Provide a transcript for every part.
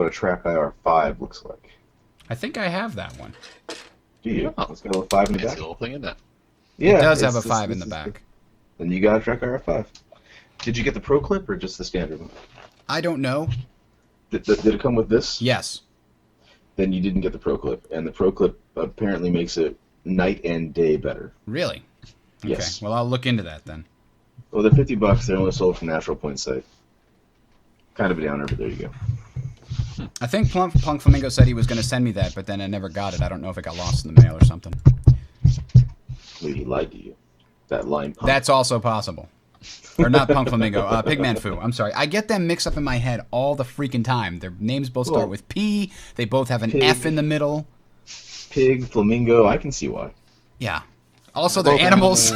what a Track IR5 looks like. I think I have that one. Do you? Oh. It's got a little 5 in the Fancy back. little thing in that. Yeah, It does have a 5 in the back. Then you got a Track IR5. Did you get the Pro Clip or just the standard one? I don't know. Did it come with this? Yes. Then you didn't get the Pro Clip, and the Pro Clip apparently makes it night and day better. Really? Okay. Yes. Well, I'll look into that then. Well, they're $50. They're only sold from Natural Point site. Kind of a downer, but there you go. I think Plunk Flamingo said he was going to send me that, but then I never got it. I don't know if it got lost in the mail or something. Maybe he lied to you. That line pump. That's also possible. Or not Punk Flamingo, Pigman Fu. I'm sorry. I get them mixed up in my head all the freaking time. Their names both start with P. They both have an Pig. F in the middle. Pig, flamingo, I can see why. Yeah. Also, they're animals.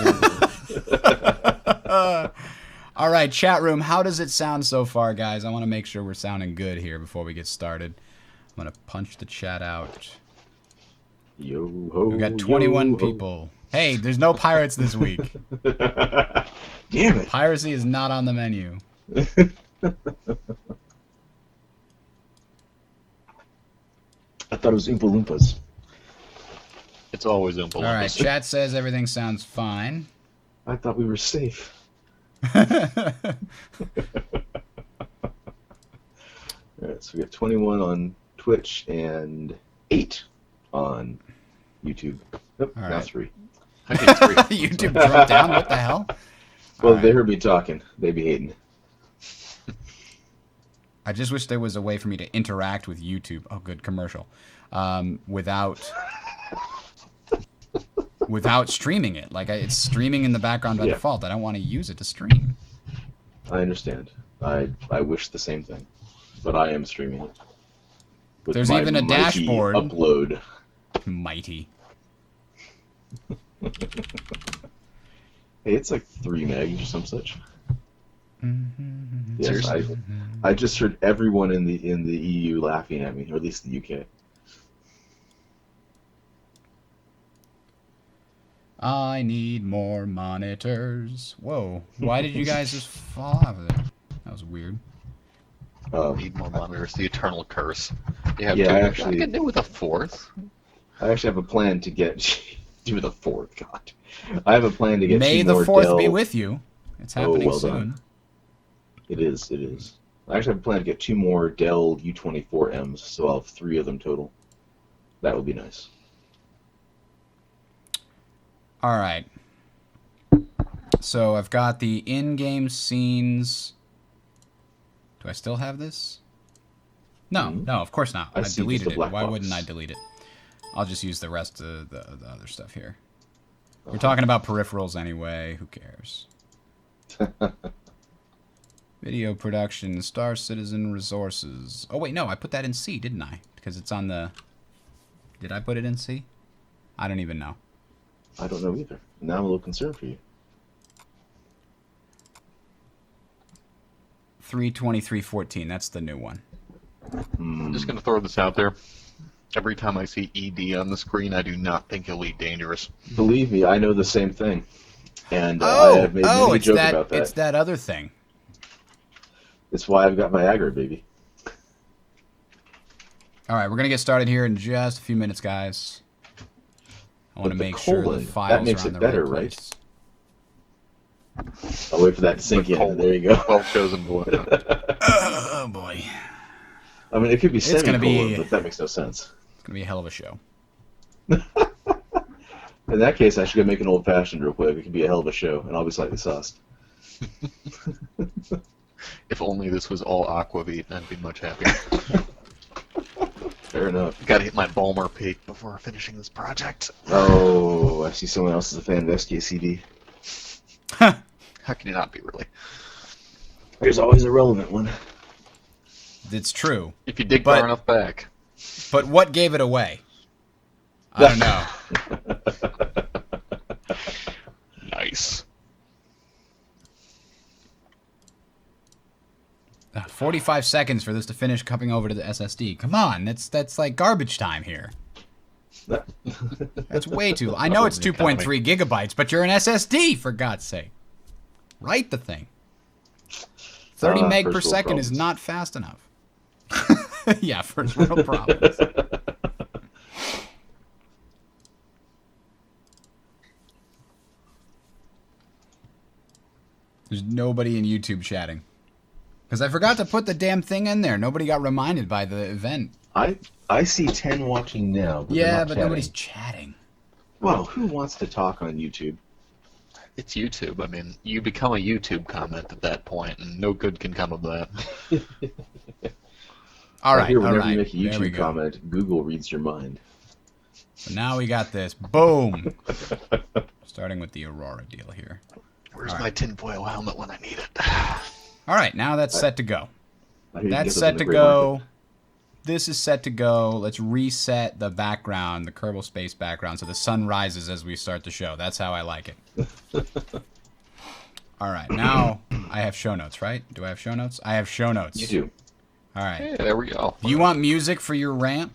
All right, chat room. How does it sound so far, guys? I want to make sure we're sounding good here before we get started. I'm going to punch the chat out. Yo ho. We've got 21 yo, ho. people. Hey, there's no pirates this week. Damn it. Piracy is not on the menu. I thought it was Oompa Loompas. It's always Oompa Loompas. All right, chat says everything sounds fine. I thought we were safe. Alright, so we got 21 on Twitch and 8 on YouTube. Nope, All now right. 3. I get 3. YouTube dropped down? What the hell? Well, All they right. heard me talking. They be hating. I just wish there was a way for me to interact with YouTube. Oh, good commercial. Without streaming it. Like, it's streaming in the background by Yeah. default. I don't want to use it to stream. I understand. I wish the same thing. But I am streaming it. With There's my even a mighty dashboard. Upload. Mighty. Hey, it's like 3 megs or some such. Yes, Seriously? I just heard everyone in the EU laughing at me, or at least the UK. I need more monitors. Whoa. Why did you guys just fall off of there? That was weird. Need more monitors. The eternal curse. You have Yeah, two. I I actually- can do with a 4th. I actually have a plan to get do the 4th. God, I have a plan to get May 2 the more 4th Dell. be with you. It's happening well soon. done. It is. It is. I actually have a plan to get 2 more Dell U24Ms, so I'll have 3 of them total. That would be nice. All right. So I've got the in-game scenes. Do I still have this? No, no, of course not. I I see deleted just a it. black Why box. wouldn't I delete it? I'll just use the rest of the other stuff here. We're talking about peripherals anyway. Who cares? Video production, Star Citizen Resources. Oh, wait, no, I put that in C, didn't I? Because it's on the... Did I put it in C? I don't even know. I don't know either. Now I'm a little concerned for you. 32314, that's the new one. I'm just going to throw this out there. Every time I see ED on the screen, I do not think Elite Dangerous. Believe me, I know the same thing. And I have made many it's jokes that, about that. it's that other thing. It's why I've got Viagra, baby. All right, we're going to get started here in just a few minutes, guys. I want to But the make sure the colon, files that makes are on it the better, right right? place. I'll wait for that to sink The in. colon. There you go. Well chosen, boy. Oh, boy. I mean, it could be It's gonna semicolon, be- but that makes no sense. It's going to be a hell of a show. In that case, I should go make an old-fashioned real quick. It could be a hell of a show, and I'll be slightly sauced. If only this was all Aquavit, I'd be much happier. Fair enough. Gotta hit my Balmer peak before finishing this project. Oh, I see someone else is a fan of SKCD. How can you not be, really? There's always a relevant one. It's true. If you dig But- far enough back. But what gave it away? I don't know. Nice. 45 seconds for this to finish coming over to the SSD. Come on, that's like garbage time here. That's way too... I know it's 2.3 gigabytes, but you're an SSD, for God's sake. Write the thing. 30 meg per first world second is problems. not fast enough. Yeah, first world problems. There's nobody in YouTube chatting. Because I forgot to put the damn thing in there. Nobody got reminded by the event. I see 10 watching now. But they're Yeah, not but chatting. nobody's chatting. Well, who wants to talk on YouTube? It's YouTube. I mean, you become a YouTube comment at that point, and no good can come of that. All right, Whenever all right. you make a There we YouTube go. comment, Google reads your mind. So now we got this. Boom. Starting with the Aurora deal here. Where's All my right. tinfoil helmet when I need it? All right, now that's set to go. I hear you That's get those set in the to gray go. market. This is set to go. Let's reset the background, the Kerbal Space background, so the sun rises as we start the show. That's how I like it. All right, now I have show notes, right? Do I have show notes? I have show notes. You do. All right. Hey, there we go. Do you want music for your rant?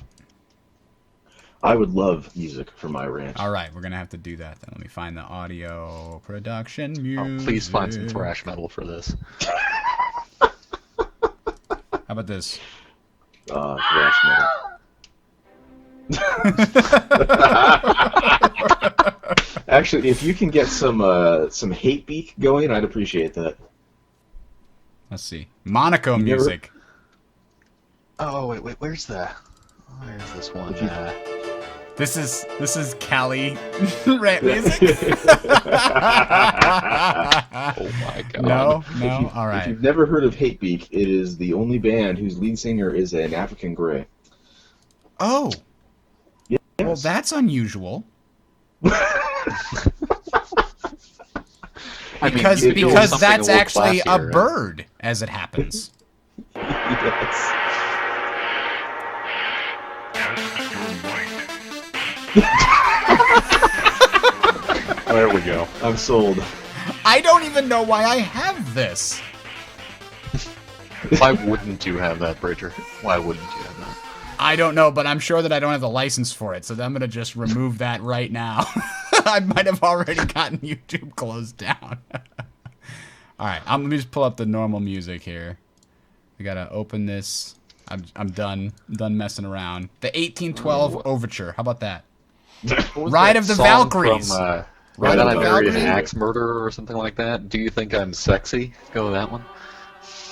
I would love music for my rant. All right, we're going to have to do that then. Let me find the audio production music. Oh, please find some thrash metal for this. How about this? Thrash metal. Actually, if you can get some hate beak going, I'd appreciate that. Let's see. Monaco You never- music. Oh, wait, where's this one? If you- This is Cali rant music. Oh my god. No, If no. All If right. you've never heard of Hatebeak, it is the only band whose lead singer is an African Grey. Oh, Yes. well, that's unusual. I mean, Because you feel because something that's a little actually a classier, right? bird, as it happens. Yes. There we go. I'm sold. I don't even know why I have this. Why wouldn't you have that, Bridger? Why wouldn't you have that? I don't know, but I'm sure that I don't have the license for it, so I'm gonna just remove that right now. I might have already gotten YouTube closed down. All right, let me just pull up the normal music here. We gotta open this. I'm done messing around. The 1812 Overture. How about that? What was Ride that of the song Valkyries. From, Ride Ride of on the a Married Valkyries? Axe Murderer or something like that. Do you think I'm sexy? Go with that one.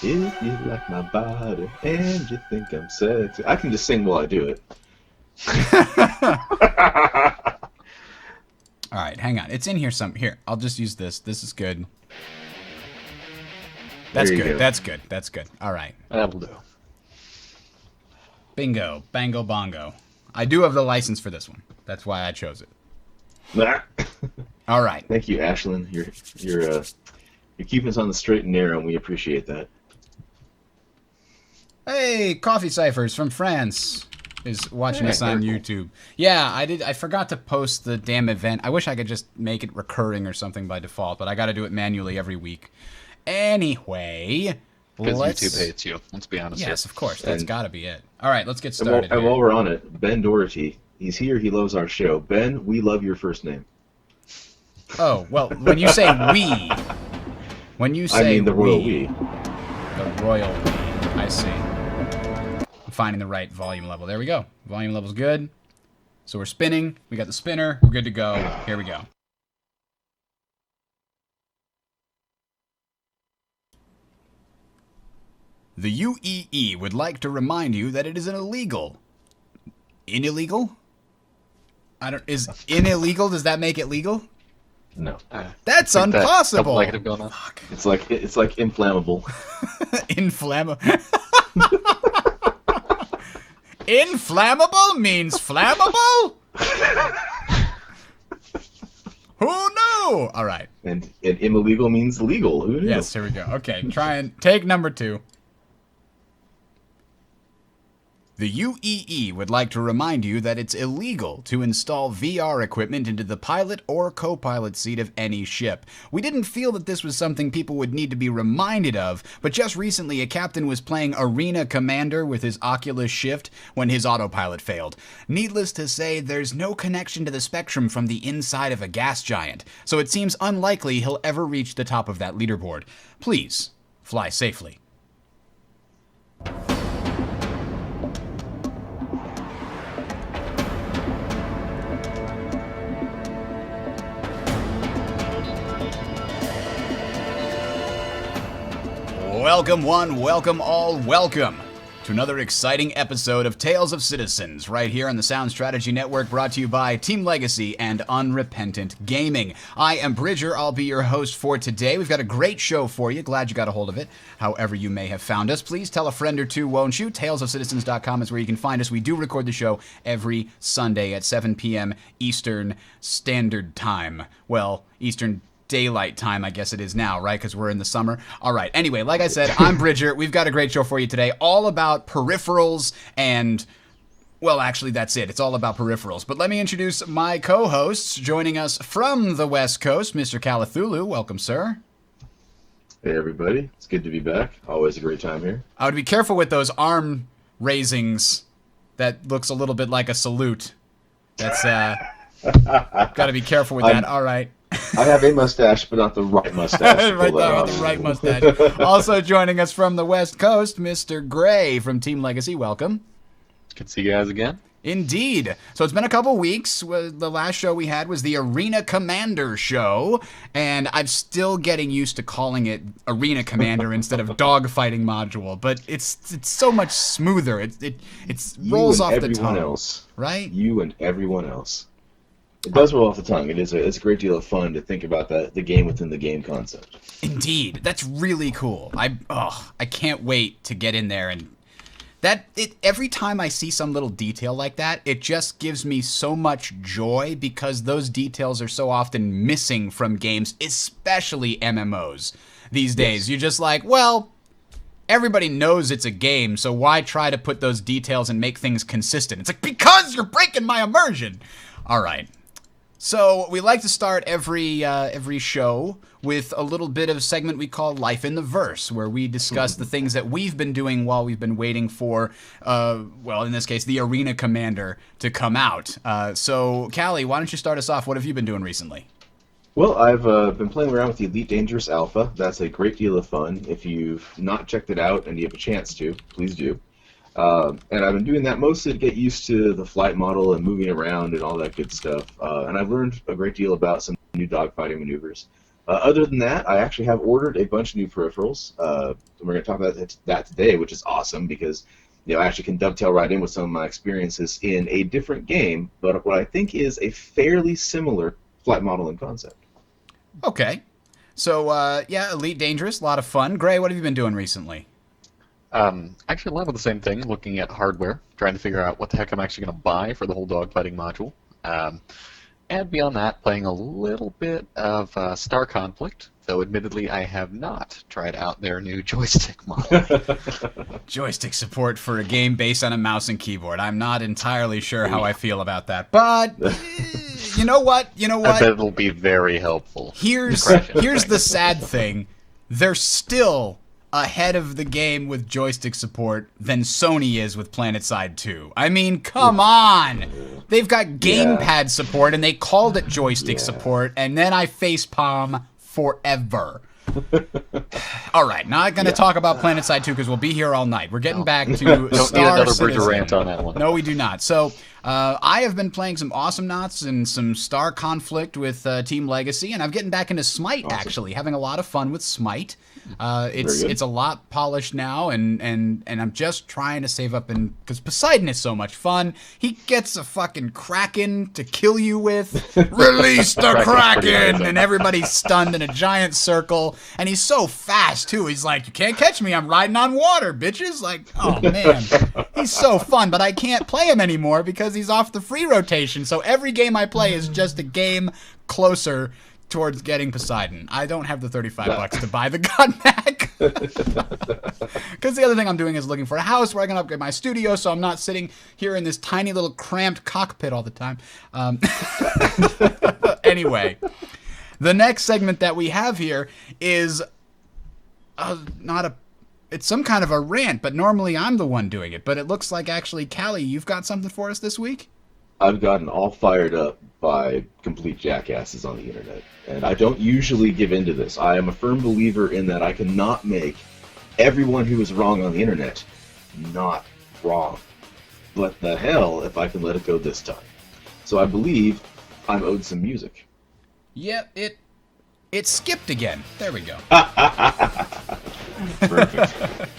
If you like my body and you think I'm sexy, I can just sing while I do it. All right, hang on. It's in here some. Here, I'll just use this. This is good. That's There you good. go. That's good. That's good. All right. That'll do. Bingo. Bango bongo. I do have the license for this one. That's why I chose it. All right. Thank you, Ashlyn. You're keeping us on the straight and narrow, and we appreciate that. Hey, Coffee Ciphers from France is watching Hey, us on very cool. YouTube. Yeah, I forgot to post the damn event. I wish I could just make it recurring or something by default, but I got to do it manually every week. Anyway, Because let's... YouTube hates you. Let's be honest. Yes, of course. That's And- got to be it. All right, let's get And while, started. and here. while we're on it, Ben Doherty, he's here. He loves our show. Ben, we love your first name. Oh, well, when you say we, I mean the royal we. The royal we, I see. I'm finding the right volume level. There we go. Volume level's good. So we're spinning. We got the spinner. We're good to go. Here we go. The UEE would like to remind you that it is an illegal. Illegal? Is illegal? Does that make it legal? No, That's Think that impossible. double negative going on? Fuck. it's like inflammable. Inflammable. Inflammable means flammable? Who knew? All right. And illegal means legal. Who knew? Yes, here we go. Okay, try and take number 2. The UEE would like to remind you that it's illegal to install VR equipment into the pilot or co-pilot seat of any ship. We didn't feel that this was something people would need to be reminded of, but just recently a captain was playing Arena Commander with his Oculus Rift when his autopilot failed. Needless to say, there's no connection to the spectrum from the inside of a gas giant, so it seems unlikely he'll ever reach the top of that leaderboard. Please, fly safely. Welcome one, welcome all, welcome to another exciting episode of Tales of Citizens, right here on the Sound Strategy Network, brought to you by Team Legacy and Unrepentant Gaming. I am Bridger, I'll be your host for today. We've got a great show for you, glad you got a hold of it. However you may have found us, please tell a friend or two, won't you? TalesOfCitizens.com is where you can find us. We do record the show every Sunday at 7 p.m. Eastern Standard Time. Well, Eastern Daylight Time, I guess it is now, right? Because we're in the summer. All right. Anyway, like I said, I'm Bridger. We've got a great show for you today, all about peripherals and, well, actually, that's it. It's all about peripherals. But let me introduce my co-hosts. Joining us from the West Coast, Mr. Calathulu. Welcome, sir. Hey, everybody. It's good to be back. Always a great time here. I would be careful with those arm raisings. That looks a little bit like a salute. That's, got to be careful with that. All right. I have a mustache, but not the right mustache. Right there, the right mustache. Also joining us from the West Coast, Mr. Gray from Team Legacy. Welcome. Good to see you guys again. Indeed. So it's been a couple weeks. The last show we had was the Arena Commander show, and I'm still getting used to calling it Arena Commander instead of Dogfighting Module, but it's so much smoother. It rolls off the tongue. Everyone else, right? You and everyone else. It does roll off the tongue. It's a great deal of fun to think about the game within the game concept. Indeed, that's really cool. I can't wait to get in there and every time I see some little detail like that, it just gives me so much joy because those details are so often missing from games, especially MMOs these days. Yes. You're just like, well, everybody knows it's a game, so why try to put those details and make things consistent? It's like, because you're breaking my immersion. All right. So we like to start every show with a little bit of a segment we call Life in the Verse, where we discuss the things that we've been doing while we've been waiting for, well, in this case, the Arena Commander to come out. So, Callie, why don't you start us off? What have you been doing recently? Well, I've been playing around with the Elite Dangerous Alpha. That's a great deal of fun. If you've not checked it out and you have a chance to, please do. And I've been doing that mostly to get used to the flight model and moving around and all that good stuff. And I've learned a great deal about some new dogfighting maneuvers. Other than that, I actually have ordered a bunch of new peripherals. We're going to talk about that today, which is awesome because I actually can dovetail right in with some of my experiences in a different game, but what I think is a fairly similar flight model and concept. Okay. So, yeah, Elite Dangerous, a lot of fun. Gray, what have you been doing recently? Actually, a lot of the same thing, looking at hardware, trying to figure out what the heck I'm actually going to buy for the whole dogfighting module. And beyond that, playing a little bit of Star Conflict, though admittedly I have not tried out their new joystick model. Joystick support for a game based on a mouse and keyboard. I'm not entirely sure how I feel about that, but you know what? I bet it'll be very helpful. Here's the sad thing. They're still ahead of the game with joystick support than Sony is with PlanetSide 2. I mean, come on! They've got gamepad support, and they called it joystick support, and then I facepalm forever. All right, not going to talk about PlanetSide 2 because we'll be here all night. We're getting back to Don't need another Citizen. Bridger rant on that one. No, we do not. So, I have been playing some Awesome Knots and some Star Conflict with Team Legacy, and I'm getting back into Smite, actually. Having a lot of fun with Smite. It's a lot polished now, and I'm just trying to save up, because Poseidon is so much fun. He gets a fucking Kraken to kill you with. Release the Kraken! And everybody's stunned in a giant circle, and he's so fast, too. He's like, you can't catch me, I'm riding on water, bitches. Like, oh, man. He's so fun, but I can't play him anymore because he's off the free rotation, so every game I play is just a game closer towards getting Poseidon. I don't have the $35 to buy the gun back. Because the other thing I'm doing is looking for a house where I can upgrade my studio, so I'm not sitting here in this tiny little cramped cockpit all the time. Anyway, the next segment that we have here is it's some kind of a rant, but normally I'm the one doing it. But it looks like actually, Callie, you've got something for us this week? I've gotten all fired up by complete jackasses on the internet, and I don't usually give in to this. I am a firm believer in that I cannot make everyone who is wrong on the internet not wrong. But the hell if I can let it go this time. So I believe I'm owed some music. Yep, it skipped again. There we go. Perfect.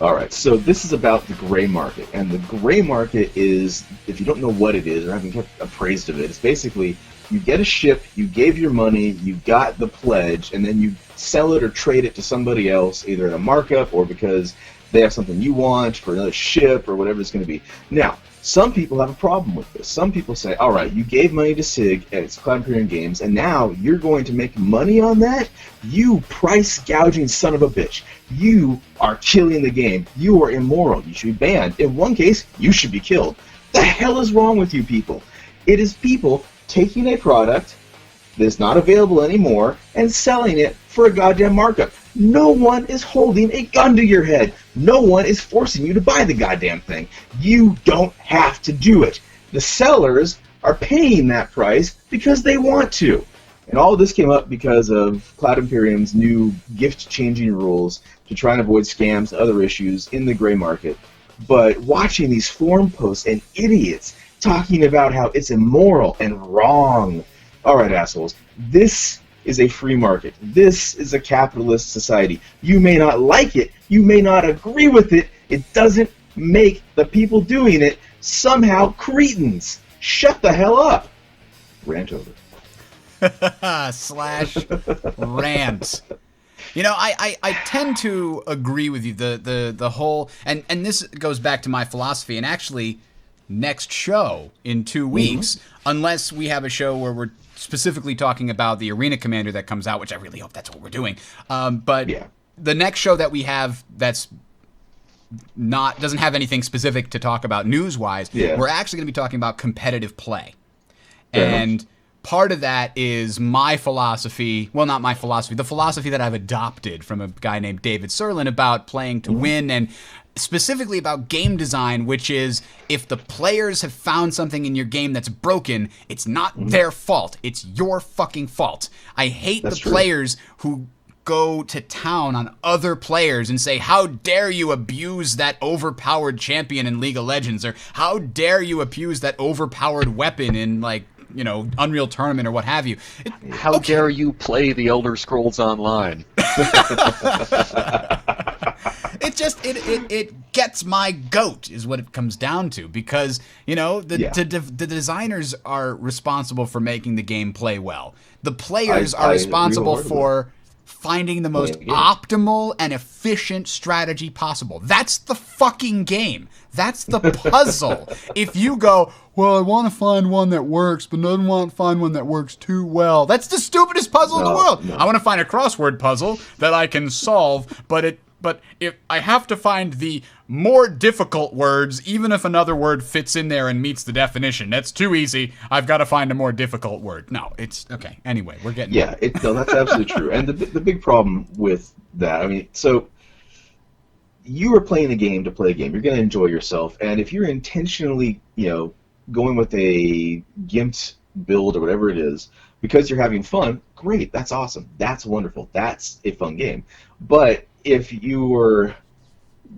All right, so this is about the gray market, and the gray market is, if you don't know what it is or haven't kept appraised of it, it's basically you get a ship, you gave your money, you got the pledge, and then you sell it or trade it to somebody else, either at a markup or because they have something you want for another ship or whatever it's going to be. Now, some people have a problem with this. Some people say, all right, you gave money to SIG at its Cloud Imperium Games, and now you're going to make money on that? You price gouging son of a bitch. You are killing the game. You are immoral. You should be banned. In one case, you should be killed. The hell is wrong with you people? It is people taking a product that's not available anymore and selling it for a goddamn markup. No one is holding a gun to your head. No one is forcing you to buy the goddamn thing. You don't have to do it. The sellers are paying that price because they want to. And all of this came up because of Cloud Imperium's new gift-changing rules to try and avoid scams and other issues in the gray market. But watching these forum posts and idiots talking about how it's immoral and wrong. All right, assholes. This is a free market. This is a capitalist society. You may not like it. You may not agree with it. It doesn't make the people doing it somehow cretins. Shut the hell up. Rant over. Slash rant. You know, I tend to agree with you. The whole and this goes back to my philosophy. And actually, next show in 2 weeks, unless we have a show where we're specifically talking about the Arena Commander that comes out, which I really hope that's what we're doing. But yeah, the next show that we have that's doesn't have anything specific to talk about news-wise, we're actually going to be talking about competitive play. And part of that is my philosophy, well, not my philosophy, the philosophy that I've adopted from a guy named David Serlin about playing to win, and specifically about game design, which is if the players have found something in your game that's broken, it's not their fault. It's your fucking fault. I hate the players who go to town on other players and say, how dare you abuse that overpowered champion in League of Legends, or how dare you abuse that overpowered weapon in, like, you know, Unreal Tournament or what have you. How dare you play the Elder Scrolls Online? It gets my goat is what it comes down to, because, you know, the designers are responsible for making the game play well. The players are responsible for finding the most optimal and efficient strategy possible. That's the fucking game. That's the puzzle. If you go, well, I want to find one that works, but I don't want to find one that works too well. That's the stupidest puzzle in the world. I want to find a crossword puzzle that I can solve, but if I have to find the more difficult words, even if another word fits in there and meets the definition, that's too easy. I've got to find a more difficult word. No, it's okay. Anyway, we're getting no, that's absolutely true. And the big problem with that, I mean, so you are playing a game to play a game. You're going to enjoy yourself, and if you're intentionally, you know, going with a gimped build or whatever it is because you're having fun, great. That's awesome. That's wonderful. That's a fun game. But if you were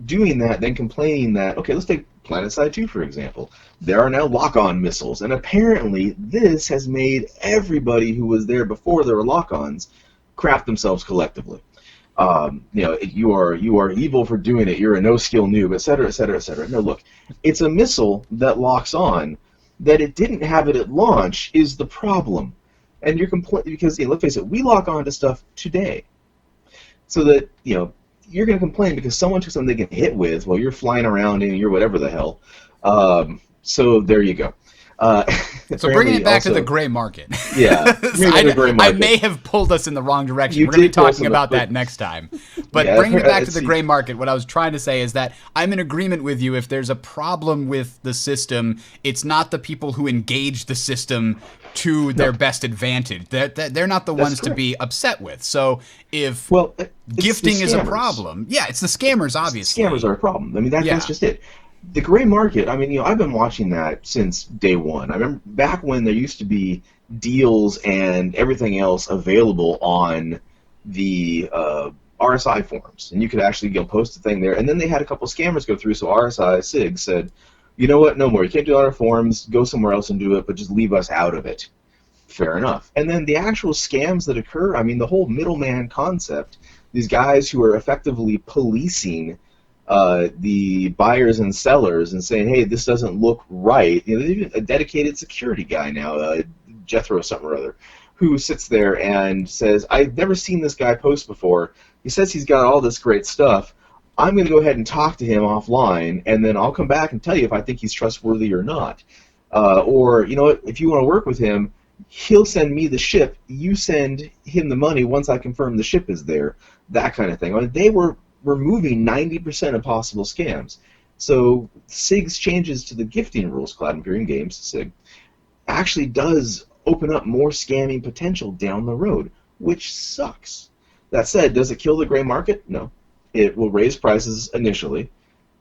doing that, then complaining that, okay, let's take PlanetSide 2, for example. There are now lock-on missiles, and apparently this has made everybody who was there before there were lock-ons crap themselves collectively. You know, you are evil for doing it, you're a no-skill noob, etc., etc., etc. No, look, it's a missile that locks on. That it didn't have it at launch is the problem. And you're complaining because, you know, let's face it, we lock on to stuff today. So that, you know, you're going to complain because someone took something they get hit with while you're flying around and you're whatever the hell. So there you go. So bringing it back to the gray market. Yeah. I may have pulled us in the wrong direction. We're going to be talking about that next time. But bringing it back to the gray market, what I was trying to say is that I'm in agreement with you. If there's a problem with the system, it's not the people who engage the system to their best advantage. They're not the ones to be upset with. So if gifting is a problem, it's the scammers, obviously. Scammers are a problem. I mean, that's just it. The gray market, I mean, you know, I've been watching that since day one. I remember back when there used to be deals and everything else available on the RSI forums, and you could actually go post a thing there. And then they had a couple scammers go through, so RSI SIG said, you know what, no more. You can't do it on our forums. Go somewhere else and do it, but just leave us out of it. Fair enough. And then the actual scams that occur, I mean, the whole middleman concept, these guys who are effectively policing the buyers and sellers and saying, hey, this doesn't look right. You know, there's even a dedicated security guy now, Jethro something or other, who sits there and says, I've never seen this guy post before. He says he's got all this great stuff. I'm going to go ahead and talk to him offline, and then I'll come back and tell you if I think he's trustworthy or not. Or, you know what, if you want to work with him, he'll send me the ship. You send him the money once I confirm the ship is there. That kind of thing. I mean, they were removing 90% of possible scams. So SIG's changes to the gifting rules, Cloud Imperium Games, SIG, actually does open up more scamming potential down the road, which sucks. That said, does it kill the gray market? No. It will raise prices initially,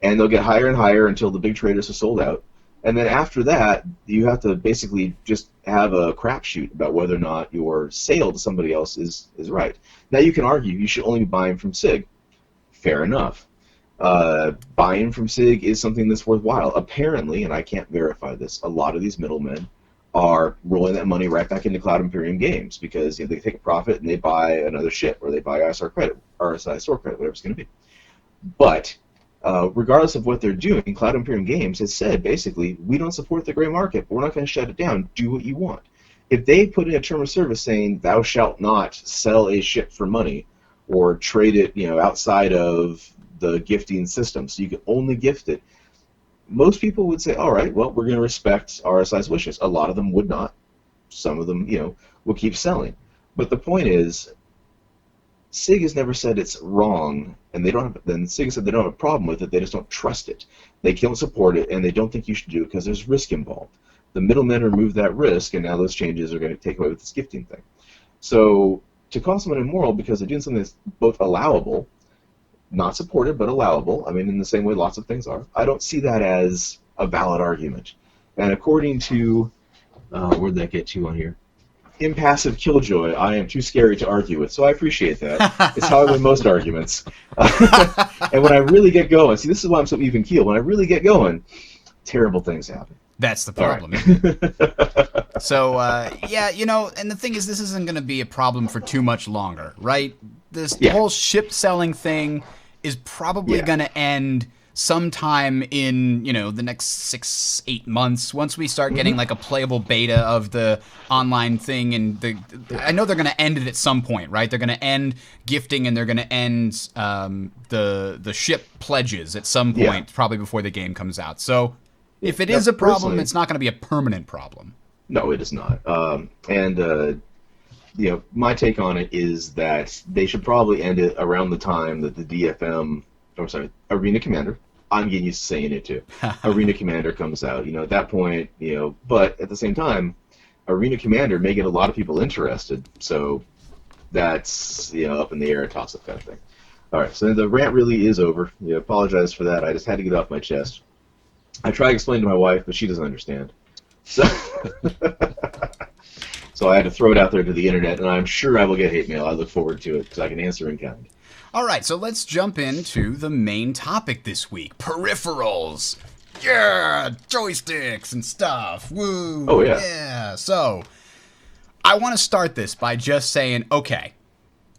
and they'll get higher and higher until the big traders are sold out. And then after that, you have to basically just have a crapshoot about whether or not your sale to somebody else is right. Now you can argue you should only be buying from SIG. Fair enough. Buying from SIG is something that's worthwhile. Apparently, and I can't verify this, a lot of these middlemen are rolling that money right back into Cloud Imperium Games because they take a profit and they buy another ship or they buy RSI store credit, whatever it's going to be. But regardless of what they're doing, Cloud Imperium Games has said basically, we don't support the gray market, but we're not going to shut it down. Do what you want. If they put in a term of service saying thou shalt not sell a ship for money or trade it, outside of the gifting system, so you can only gift it, most people would say, all right, well, we're going to respect RSI's wishes. A lot of them would not. Some of them, will keep selling. But the point is, SIG has never said it's wrong, and then SIG said they don't have a problem with it, they just don't trust it. They don't support it, and they don't think you should do it because there's risk involved. The middlemen removed that risk, and now those changes are going to take away with this gifting thing. So to call someone immoral because they're doing something that's both allowable, not supported, but allowable, I mean, in the same way lots of things are, I don't see that as a valid argument. And according to, where'd that get to on here? Impassive Killjoy, I am too scary to argue with, so I appreciate that. It's how I win most arguments. And when I really get going, see, this is why I'm so even keel. When I really get going, terrible things happen. That's the problem. Right. So, and the thing is, this isn't going to be a problem for too much longer, right? This whole ship selling thing is probably going to end sometime in, the next 6-8 months, once we start getting like a playable beta of the online thing. And I know they're going to end it at some point, right? They're going to end gifting and they're going to end the ship pledges at some point, probably before the game comes out. So if it is a problem, it's not going to be a permanent problem. No, it is not. My take on it is that they should probably end it around the time that the Arena Commander, I'm getting used to saying it too, Arena Commander comes out. At that point, but at the same time, Arena Commander may get a lot of people interested, so that's, up in the air, a toss-up kind of thing. All right, so the rant really is over. Apologize for that. I just had to get it off my chest. I try to explain to my wife, but she doesn't understand. So, so I had to throw it out there to the internet, and I'm sure I will get hate mail. I look forward to it because I can answer in kind. All right, so let's jump into the main topic this week: peripherals. Yeah, joysticks and stuff. Woo. Oh yeah. Yeah. So I want to start this by just saying, okay,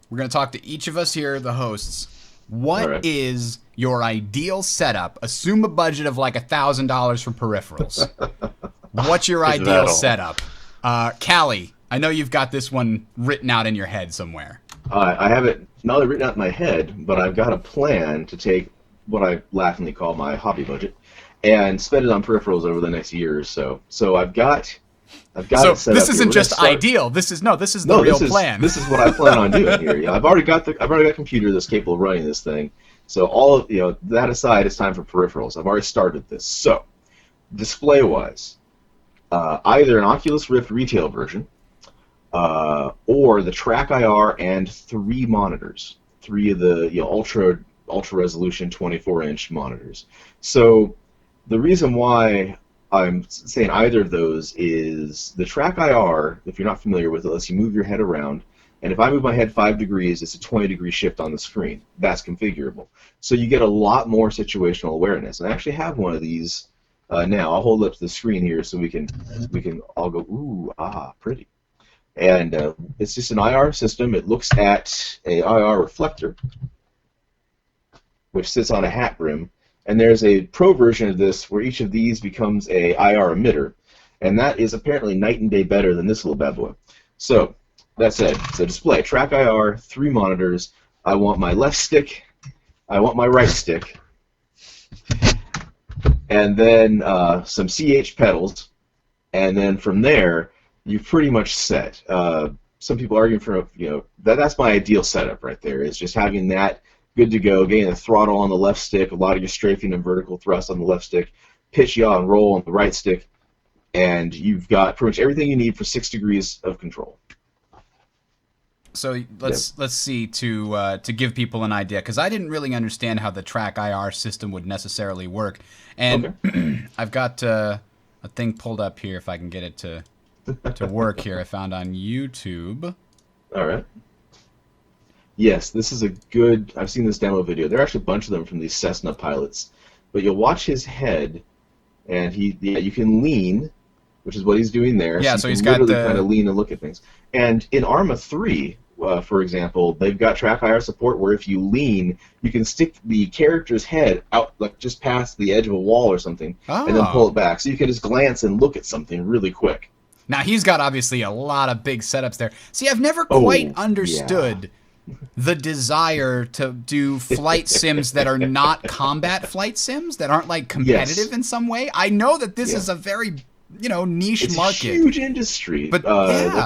we're going to talk to each of us here, the hosts. What is your ideal setup? Assume a budget of like $1,000 for peripherals. What's your ideal setup? Callie, I know you've got this one written out in your head somewhere. I have it not only written out in my head, but I've got a plan to take what I laughingly call my hobby budget and spend it on peripherals over the next year or so. So I've got so it set this up isn't just ideal. This is the real plan. This is what I plan on doing here. I've already got a computer that's capable of running this thing. So all of that aside, it's time for peripherals. I've already started this. So display-wise, either an Oculus Rift retail version, or the Track IR and 3 monitors, 3 of the ultra resolution 24-inch monitors. So the reason why I'm saying either of those is the Track IR, if you're not familiar with it, lets you move your head around, and if I move my head 5 degrees, it's a 20-degree shift on the screen. That's configurable. So you get a lot more situational awareness. And I actually have one of these now. I'll hold up to the screen here so we can all go, ooh, ah, pretty. And it's just an IR system. It looks at a IR reflector, which sits on a hat brim. And there's a pro version of this where each of these becomes a IR emitter. And that is apparently night and day better than this little bad boy. So, that said, it's a display. Track IR, 3 monitors. I want my left stick. I want my right stick. And then some CH pedals. And then from there, you're pretty much set. Some people argue for, that's my ideal setup right there, is just having that good to go, getting the throttle on the left stick, a lot of your strafing and vertical thrust on the left stick, pitch, yaw, and roll on the right stick, and you've got pretty much everything you need for 6 degrees of control. So let's see to give people an idea, because I didn't really understand how the track IR system would necessarily work, and okay. I've got a thing pulled up here if I can get it to work here. I found on YouTube. All right. Yes, this is a good. I've seen this demo video. There are actually a bunch of them from these Cessna pilots, but you'll watch his head, and you can lean, which is what he's doing there. Yeah, so he's got literally the kind of lean and look at things. And in Arma 3, for example, they've got track IR support where if you lean, you can stick the character's head out like just past the edge of a wall or something, and then pull it back, so you can just glance and look at something really quick. Now he's got obviously a lot of big setups there. See, I've never quite understood the desire to do flight sims that are not combat flight sims, that aren't like competitive in some way. I know that this is a very niche market. It's a huge industry, but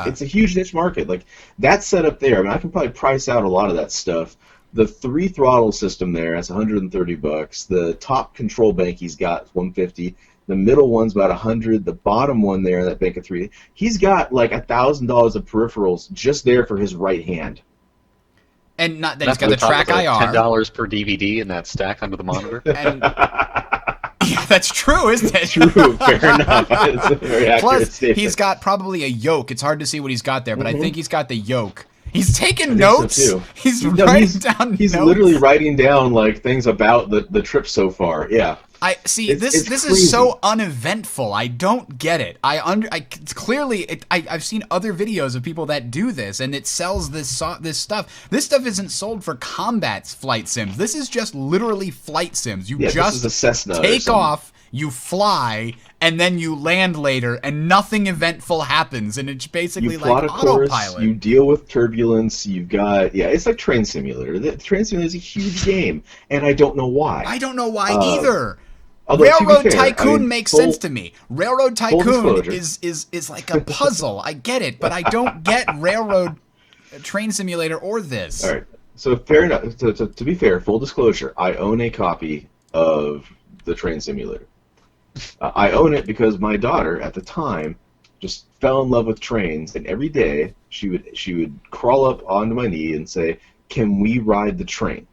it's a huge niche market. Like that setup there, I mean, I can probably price out a lot of that stuff. The 3 throttle system there, that's $130. The top control bank he's got is $150. The middle one's about $100. The bottom one there, that bank of 3, he's got like $1,000 of peripherals just there for his right hand. And not that he's got the track IR. $10 per DVD in that stack under the monitor. And yeah, that's true, isn't it? True, fair enough. It's a very accurate Plus, statement. he's got probably a yoke. It's hard to see what he's got there, but I think he's got the yoke. He's taking notes. So he's writing down He's notes. literally writing down like things about the trip so far. Yeah. I see. This is so uneventful. I don't get it. I've seen other videos of people that do this, and it sells this stuff. This stuff isn't sold for combat flight sims. This is just literally flight sims. You just this is a Cessna take off, you fly, and then you land later, and nothing eventful happens, and it's basically like autopilot. You deal with turbulence. You've got it's like Train Simulator. The Train Simulator is a huge game, and I don't know why. I don't know why either. Although, Railroad Tycoon makes sense to me. Railroad Tycoon is like a puzzle. I get it, but I don't get Railroad Train Simulator or this. All right. So fair enough. To be fair, full disclosure, I own a copy of the Train Simulator. I own it because my daughter at the time just fell in love with trains, and every day she would crawl up onto my knee and say, "Can we ride the train?"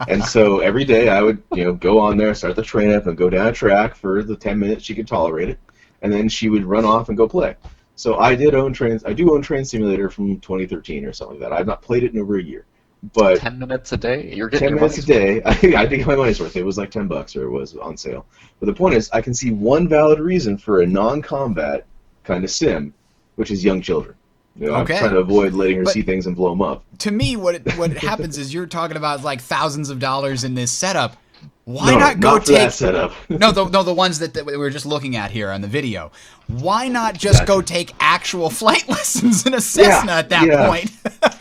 And so every day I would, go on there, start the train up, and go down a track for the 10 minutes she could tolerate it, and then she would run off and go play. So I do own Train Simulator from 2013 or something like that. I've not played it in over a year, but 10 minutes a day. You're getting 10 minutes a day. I did get my money's worth. It was like $10, or it was on sale. But the point is, I can see one valid reason for a non-combat kind of sim, which is young children. I'm trying to avoid letting her see things and blow them up. To me, what happens is you're talking about like thousands of dollars in this setup. Why not go take that setup? No, the ones that we were just looking at here on the video. Why not just go take actual flight lessons in a Cessna at that point?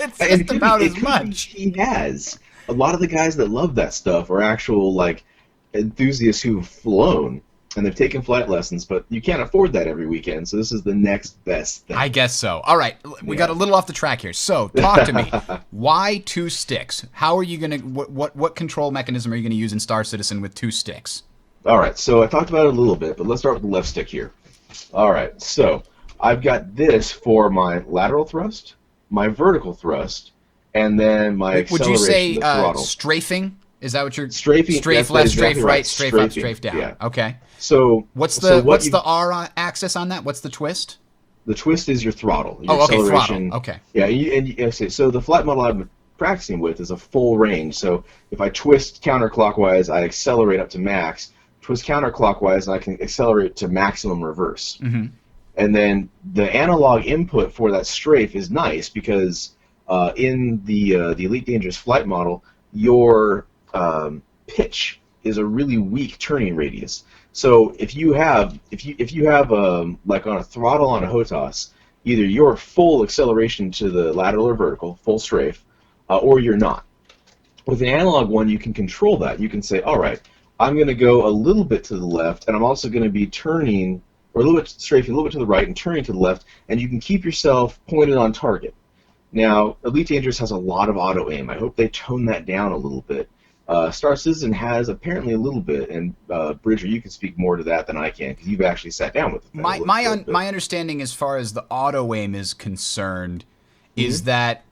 It's just about as much. He has. A lot of the guys that love that stuff are actual like enthusiasts who've flown. And they've taken flight lessons, but you can't afford that every weekend, so this is the next best thing. I guess so. All right, we got a little off the track here. So, talk to me. Why 2 sticks? How are you going to, what control mechanism are you going to use in Star Citizen with 2 sticks? All right, so I talked about it a little bit, but let's start with the left stick here. All right, so I've got this for my lateral thrust, my vertical thrust, and then my acceleration. Would you say strafing? Is that what you're strafing? Strafe left, strafe right, strafe up, strafe down. Yeah. Okay. So what's the R axis on that? What's the twist? The twist is your throttle. Your acceleration. Throttle. Okay. Yeah, so the flight model I'm practicing with is a full range. So if I twist counterclockwise, I accelerate up to max. Twist counterclockwise, and I can accelerate to maximum reverse. Mm-hmm. And then the analog input for that strafe is nice because in the Elite Dangerous flight model, your pitch is a really weak turning radius. So if you have like on a throttle on a HOTAS, either you're full acceleration to the lateral or vertical, full strafe, or you're not. With an analog one, you can control that. You can say, all right, I'm going to go a little bit to the left, and I'm also going to be turning, or a little bit strafing, a little bit to the right, and turning to the left, and you can keep yourself pointed on target. Now, Elite Dangerous has a lot of auto aim. I hope they tone that down a little bit. Star Citizen has apparently a little bit, and Bridger, you can speak more to that than I can because you've actually sat down with it. My understanding as far as the auto aim is concerned is that,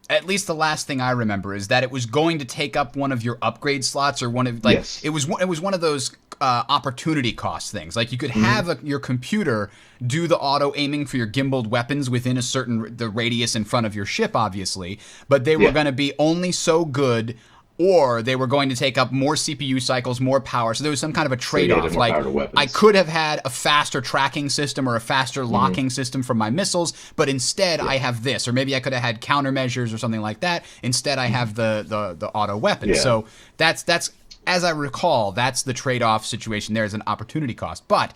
at least the last thing I remember, is that it was going to take up one of your upgrade slots, or one of it was one of those opportunity cost things. Like you could have your computer do the auto aiming for your gimbaled weapons within the radius in front of your ship, obviously, but they were going to be only so good, or they were going to take up more CPU cycles, more power. So there was some kind of a trade-off. Like I could have had a faster tracking system or a faster locking system for my missiles, but instead I have this. Or maybe I could have had countermeasures or something like that. Instead I have the auto weapon. Yeah. So that's as I recall, that's the trade-off situation there as an opportunity cost. But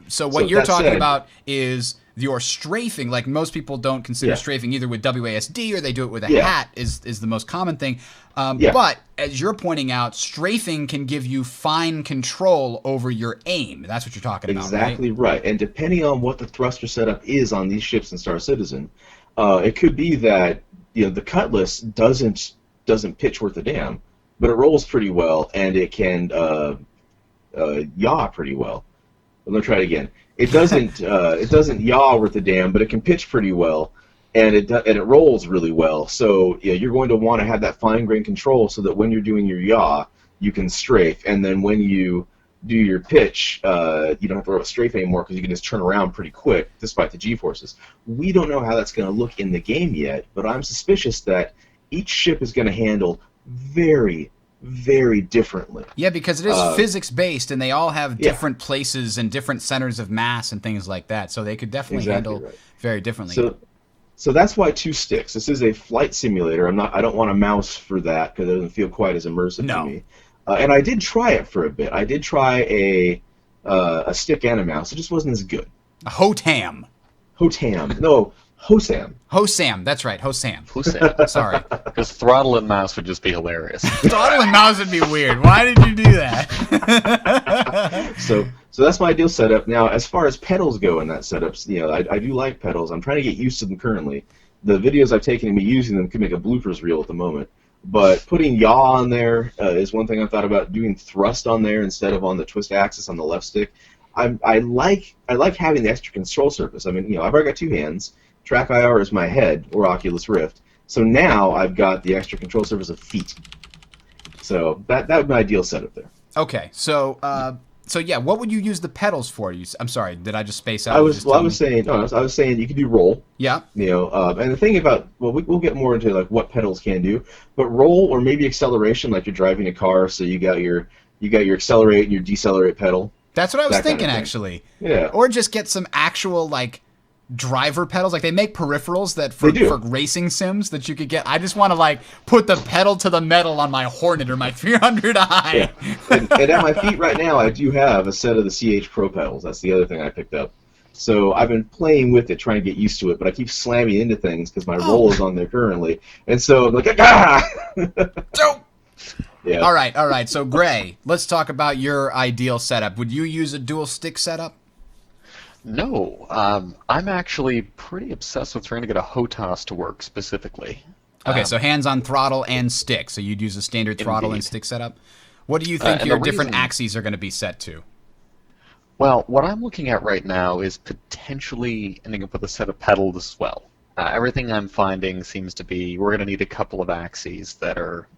so what you're talking about is your strafing. Like most people don't consider strafing either with WASD or they do it with a hat is the most common thing. But as you're pointing out, strafing can give you fine control over your aim. That's what you're talking about, right? Exactly right. And depending on what the thruster setup is on these ships in Star Citizen, it could be that the Cutlass doesn't pitch worth a damn, but it rolls pretty well and it can yaw pretty well. Let me try it again. It doesn't yaw worth a damn, but it can pitch pretty well, and it rolls really well. So you're going to want to have that fine-grained control so that when you're doing your yaw, you can strafe, and then when you do your pitch, you don't have to worry about strafe anymore because you can just turn around pretty quick despite the G-forces. We don't know how that's going to look in the game yet, but I'm suspicious that each ship is going to handle very, very differently. Yeah, because it is physics-based, and they all have different places and different centers of mass and things like that, so they could definitely handle very differently. So that's why 2 sticks. This is a flight simulator. I don't want a mouse for that because it doesn't feel quite as immersive to me. And I did try it for a bit. I did try a stick and a mouse. It just wasn't as good. A HOTAM. No, HOSAM. HOSAM, that's right, HOSAM. Sorry. Because throttle and mouse would just be hilarious. Throttle and mouse would be weird. Why did you do that? So that's my ideal setup. Now, as far as pedals go in that setup, I do like pedals. I'm trying to get used to them currently. The videos I've taken of me using them could make a bloopers reel at the moment. But putting yaw on there is one thing I've thought about. Doing thrust on there instead of on the twist axis on the left stick. I like having the extra control surface. I mean, I've already got 2 hands. Track IR is my head, or Oculus Rift. So now I've got the extra control surface of feet. So that would be my ideal setup there. Okay, so what would you use the pedals for? I'm sorry, did I just space out? I was saying you could do roll. Yeah. And the thing about we'll get more into like what pedals can do, but roll or maybe acceleration, like you're driving a car, so you got your accelerate and your decelerate pedal. That's what I was thinking, actually. Yeah. Or just get some actual like driver pedals. Like they make peripherals that for racing sims that you could get. I just want to like put the pedal to the metal on my Hornet or my 300i. Yeah. And at my feet right now, I do have a set of the CH Pro pedals. That's the other thing I picked up. So I've been playing with it, trying to get used to it, but I keep slamming into things because my roll is on there currently. And so I'm like, Yeah. All right. So, Gray, let's talk about your ideal setup. Would you use a dual stick setup? No. I'm actually pretty obsessed with trying to get a HOTAS to work specifically. Okay, so hands on throttle and stick. So you'd use a standard throttle and stick setup. What do you think your different axes are going to be set to? Well, what I'm looking at right now is potentially ending up with a set of pedals as well. Everything I'm finding seems to be we're going to need a couple of axes that are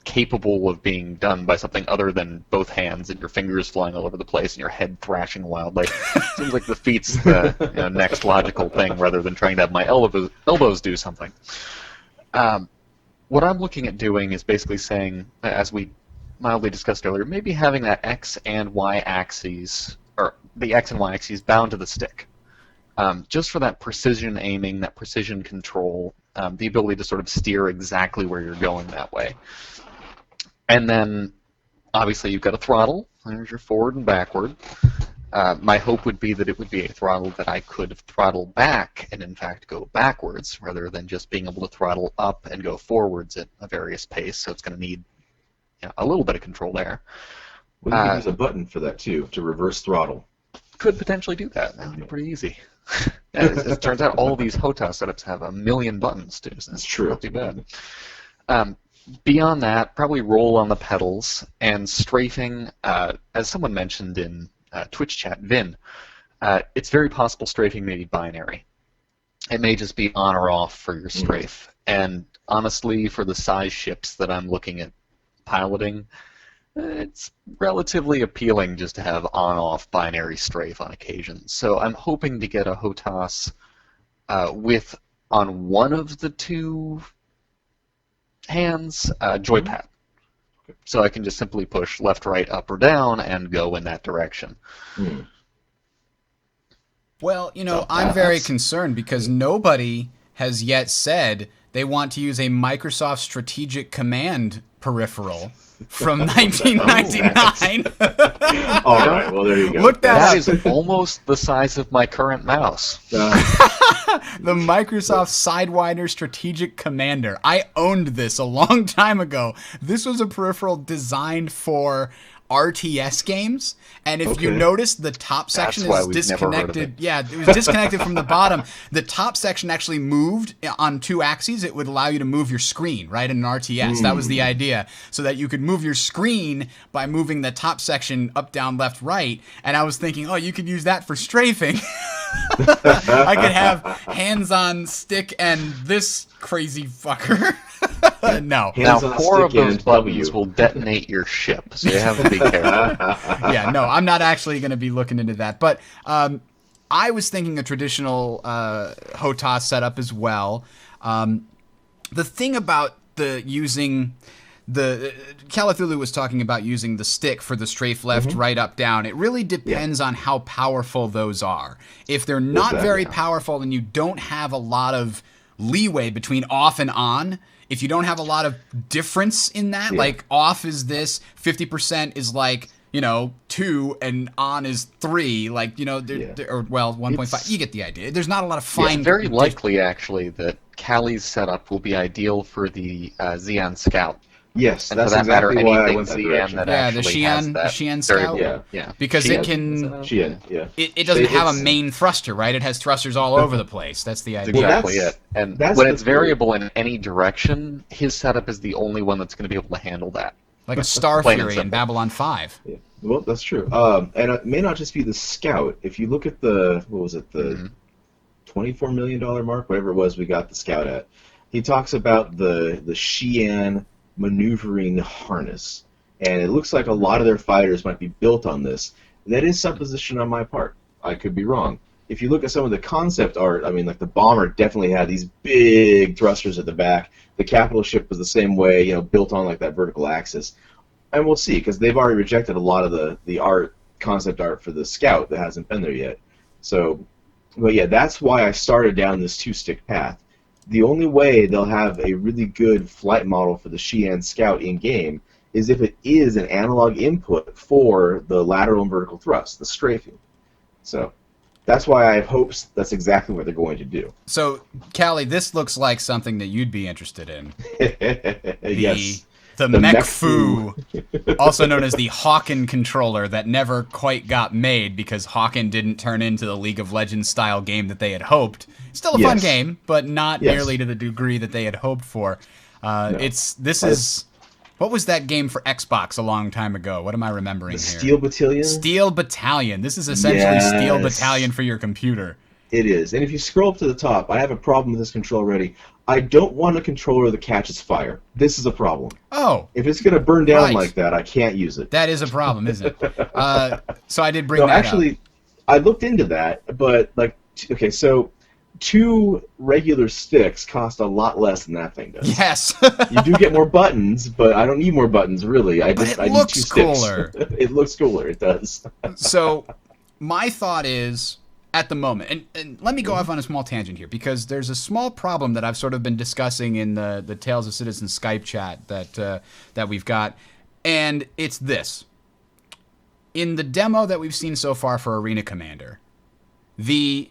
capable of being done by something other than both hands and your fingers flying all over the place and your head thrashing wildly. Seems like the feet's the next logical thing rather than trying to have my elbows do something. What I'm looking at doing is basically saying, as we mildly discussed earlier, maybe having that X and Y axes or the X and Y axes bound to the stick. Just for that precision aiming, that precision control, the ability to sort of steer exactly where you're going that way. And then, obviously, you've got a throttle. There's your forward and backward. My hope would be that it would be a throttle that I could throttle back and, in fact, go backwards, rather than just being able to throttle up and go forwards at a various pace. So it's going to need a little bit of control there. Well, you could use a button for that, too, to reverse throttle. Could potentially do that. That would be pretty easy. It turns out all these HOTAS setups have a million buttons, too. So that's true. Not too bad. Beyond that, probably roll on the pedals and strafing. As someone mentioned in Twitch chat, Vin, it's very possible strafing may be binary. It may just be on or off for your strafe. And honestly, for the size ships that I'm looking at piloting, it's relatively appealing just to have on-off binary strafe on occasion. So I'm hoping to get a HOTAS with, on one of the two hands, joypad. So I can just simply push left, right, up, or down and go in that direction. Well, I'm very concerned because nobody has yet said they want to use a Microsoft Strategic Command peripheral from 1999. All right, well, there you go. Look that That is almost the size of my current mouse. The Microsoft Sidewinder Strategic Commander. I owned this a long time ago. This was a peripheral designed for RTS games, and if you notice, the top section is disconnected. Yeah, it was disconnected from the bottom. The top section actually moved on two axes. It would allow you to move your screen, right, in an RTS. That was the idea, so that you could move your screen by moving the top section up, down, left, right. And I was thinking, oh, you could use that for strafing. I could have hands on stick and this crazy fucker. No. Now, 4 of those buttons will detonate your ship, so you have to be careful. Yeah, no, I'm not actually going to be looking into that. But I was thinking a traditional HOTAS setup as well. The thing about Calathulu was talking about using the stick for the strafe left, right, up, down. It really depends on how powerful those are. If they're not very powerful and you don't have a lot of leeway between off and on, if you don't have a lot of difference in that, like off is this, 50% is like, 2 and on is 3, like, or well, 1.5. You get the idea. There's not a lot of fine. It's very likely, actually, that Callie's setup will be ideal for the Xeon Scout. Yes, and that's for that exactly matter, why I anything went that Xeon direction. that the actually has that Xi'an Scout. Yeah. Because Xi'an? it can. Xi'an, yeah. It doesn't have a main thruster, right? It has thrusters all over the place. That's the idea. Exactly it. And when it's variable in any direction, his setup is the only one that's going to be able to handle that. Like a Star Fury in Babylon 5. Yeah. Well, that's true. And it may not just be the Scout. If you look at the $24 million mark, whatever it was we got the Scout at, he talks about the Xi'an maneuvering harness. And it looks like a lot of their fighters might be built on this. That is supposition on my part. I could be wrong. If you look at some of the concept art, I mean, like the bomber definitely had these big thrusters at the back. The capital ship was the same way, built on like that vertical axis. And we'll see, because they've already rejected a lot of the art, concept art for the Scout that hasn't been there yet. So, well, yeah, that's why I started down this two-stick path. The only way they'll have a really good flight model for the Xi'an Scout in-game is if it is an analog input for the lateral and vertical thrust, the strafing. So that's why I have hopes that's exactly what they're going to do. So, Callie, this looks like something that you'd be interested in. Yes. The Mech Fu, also known as the Hawken controller that never quite got made because Hawken didn't turn into the League of Legends style game that they had hoped. Still a fun game, but not nearly to the degree that they had hoped for. What was that game for Xbox a long time ago? What am I remembering here? Steel Battalion? Steel Battalion. This is essentially Steel Battalion for your computer. It is. And if you scroll up to the top, I have a problem with this control already. I don't want a controller that catches fire. This is a problem. Oh. If it's going to burn down like that, I can't use it. That is a problem, isn't it? So I did bring that actually, up. I looked into that, but, so 2 regular sticks cost a lot less than that thing does. Yes. You do get more buttons, but I don't need more buttons, really. I need 2 sticks. Cooler. It looks cooler. It does. So my thought is, at the moment, and let me go off on a small tangent here, because there's a small problem that I've sort of been discussing in the Tales of Citizens Skype chat that we've got, and it's this. In the demo that we've seen so far for Arena Commander, the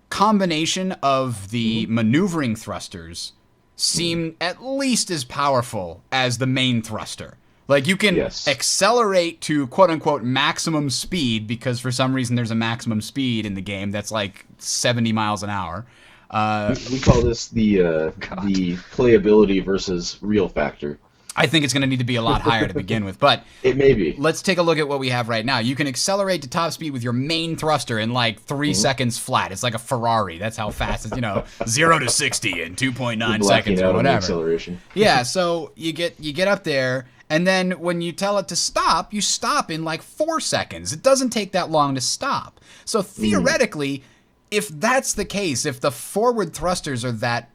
combination of the maneuvering thrusters seem at least as powerful as the main thruster. Like, you can accelerate to quote-unquote maximum speed, because for some reason there's a maximum speed in the game that's like 70 miles an hour. We call this the playability versus real factor. I think it's going to need to be a lot higher to begin with, but it may be. Let's take a look at what we have right now. You can accelerate to top speed with your main thruster in like 3 seconds flat. It's like a Ferrari. That's how fast it's, 0 to 60 in 2.9 seconds or whatever. Acceleration. Yeah, so you get up there, and then when you tell it to stop, you stop in like 4 seconds. It doesn't take that long to stop. So theoretically, if that's the case, if the forward thrusters are that,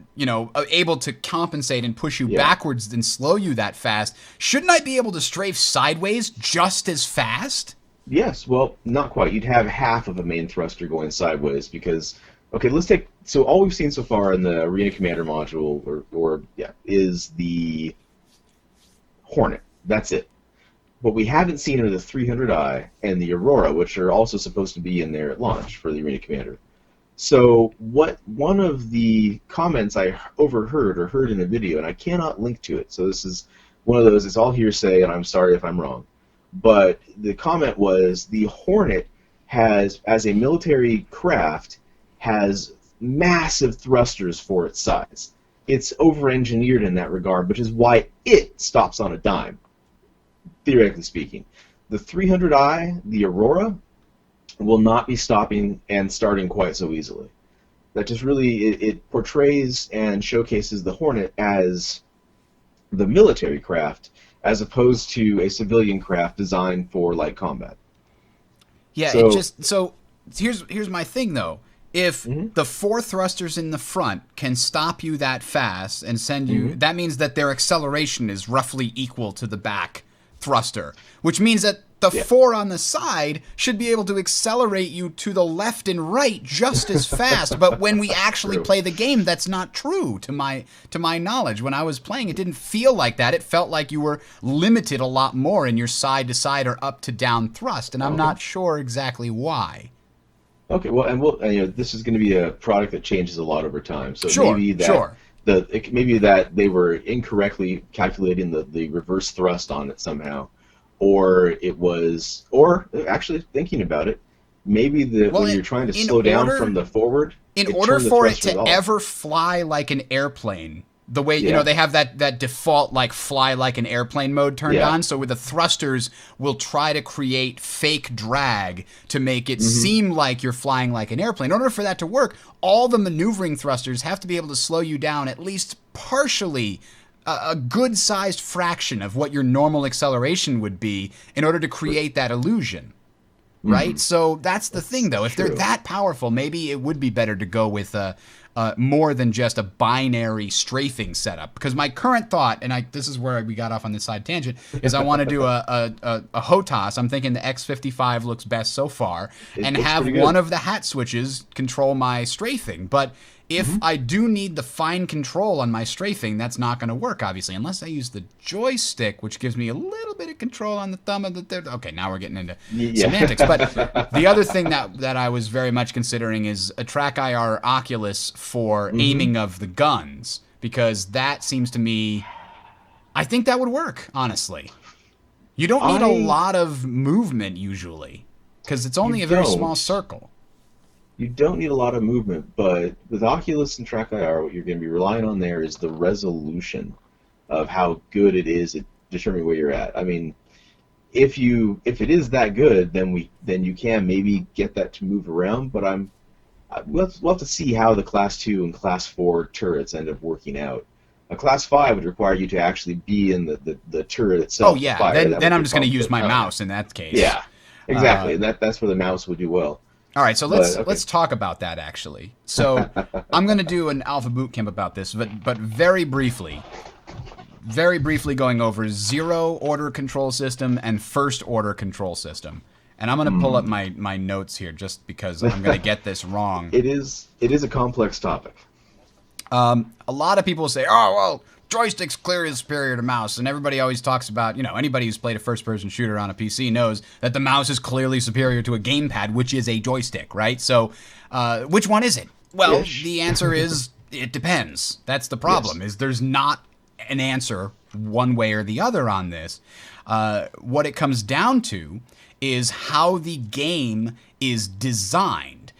able to compensate and push you backwards and slow you that fast, shouldn't I be able to strafe sideways just as fast? Yes, well, not quite. You'd have half of a main thruster going sideways because, so all we've seen so far in the Arena Commander module, is the Hornet. That's it. What we haven't seen are the 300i and the Aurora, which are also supposed to be in there at launch for the Arena Commander. So one of the comments I overheard or heard in a video, and I cannot link to it, so this is one of those, it's all hearsay, and I'm sorry if I'm wrong, but the comment was the Hornet has, as a military craft, has massive thrusters for its size. It's over-engineered in that regard, which is why it stops on a dime, theoretically speaking. The 300i, the Aurora, will not be stopping and starting quite so easily. That just really, it portrays and showcases the Hornet as the military craft as opposed to a civilian craft designed for light combat. Yeah, so here's my thing though. If the 4 thrusters in the front can stop you that fast and send you, that means that their acceleration is roughly equal to the back thruster, which means that the 4 on the side should be able to accelerate you to the left and right just as fast. But when we actually play the game, that's not true to my knowledge. When I was playing, it didn't feel like that. It felt like you were limited a lot more in your side to side or up to down thrust, and I'm not sure exactly why. Okay, well, and this is going to be a product that changes a lot over time. So maybe that they were incorrectly calculating the reverse thrust on it somehow. Or actually thinking about it, maybe when you're trying to slow down from the forward, in order for it to ever fly like an airplane, the way they have that default like fly like an airplane mode turned on, so with the thrusters will try to create fake drag to make it seem like you're flying like an airplane. In order for that to work, all the maneuvering thrusters have to be able to slow you down at least partially, a good-sized fraction of what your normal acceleration would be in order to create that illusion, right? So that's the thing, though. If they're that powerful, maybe it would be better to go with more than just a binary strafing setup. Because my current thought, and this is where we got off on this side tangent, is I want to do a HOTAS. I'm thinking the X55 looks best so far, and have one of the hat switches control my strafing. But if I do need the fine control on my strafing, that's not going to work, obviously, unless I use the joystick, which gives me a little bit of control on the thumb of the third. Okay, now we're getting into semantics. But the other thing that I was very much considering is a TrackIR Oculus for aiming of the guns, because that seems to me, I think that would work, honestly. You don't need a lot of movement, usually, because it's only a very small circle. You don't need a lot of movement, but with Oculus and TrackIR, what you're going to be relying on there is the resolution of how good it is at determining where you're at. I mean, if it is that good, then you can maybe get that to move around. But we'll have to see how the Class 2 and Class 4 turrets end up working out. A Class 5 would require you to actually be in the turret itself. Oh yeah, then I'm just going to use my mouse in that case. Yeah, exactly. That's where the mouse would do well. All right, so let's talk about that, actually. So I'm going to do an alpha boot camp about this, but very briefly going over zero order control system and first order control system. And I'm going to pull up my notes here just because I'm going to get this wrong. It is a complex topic. A lot of people say, oh, well, joystick's clearly superior to mouse. And everybody always talks about, anybody who's played a first-person shooter on a PC knows that the mouse is clearly superior to a gamepad, which is a joystick, right? So which one is it? Well, the answer is it depends. That's the problem, is there's not an answer one way or the other on this. What it comes down to is how the game is designed.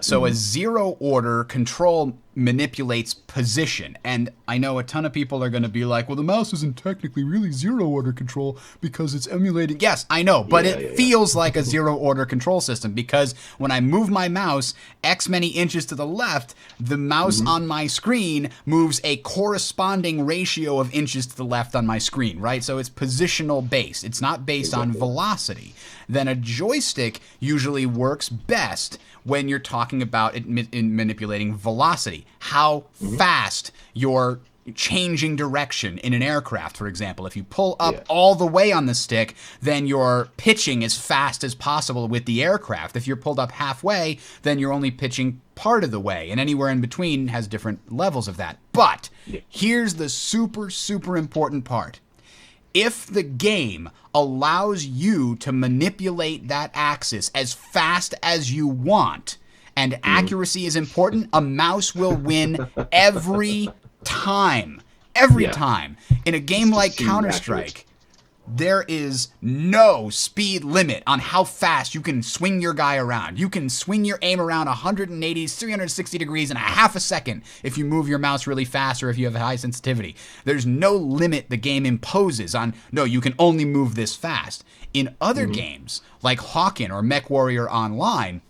So a zero order control manipulates position. And I know a ton of people are going to be like, well, the mouse isn't technically really zero order control because it's emulating. Yes, I know, but it feels like a zero order control system because when I move my mouse X many inches to the left, the mouse on my screen moves a corresponding ratio of inches to the left on my screen, right? So it's positional based. It's not based on velocity. Then a joystick usually works best when you're talking about it in manipulating velocity, how fast you're changing direction in an aircraft, for example. If you pull up all the way on the stick, then you're pitching as fast as possible with the aircraft. If you're pulled up halfway, then you're only pitching part of the way, and anywhere in between has different levels of that. But here's the super, super important part. If the game allows you to manipulate that axis as fast as you want, and accuracy is important, a mouse will win every time. Every time. In a game like Counter-Strike, there is no speed limit on how fast you can swing your guy around. You can swing your aim around 180, 360 degrees in a half a second if you move your mouse really fast or if you have high sensitivity. There's no limit the game imposes on, no, you can only move this fast. In other games, like Hawken or MechWarrior Online,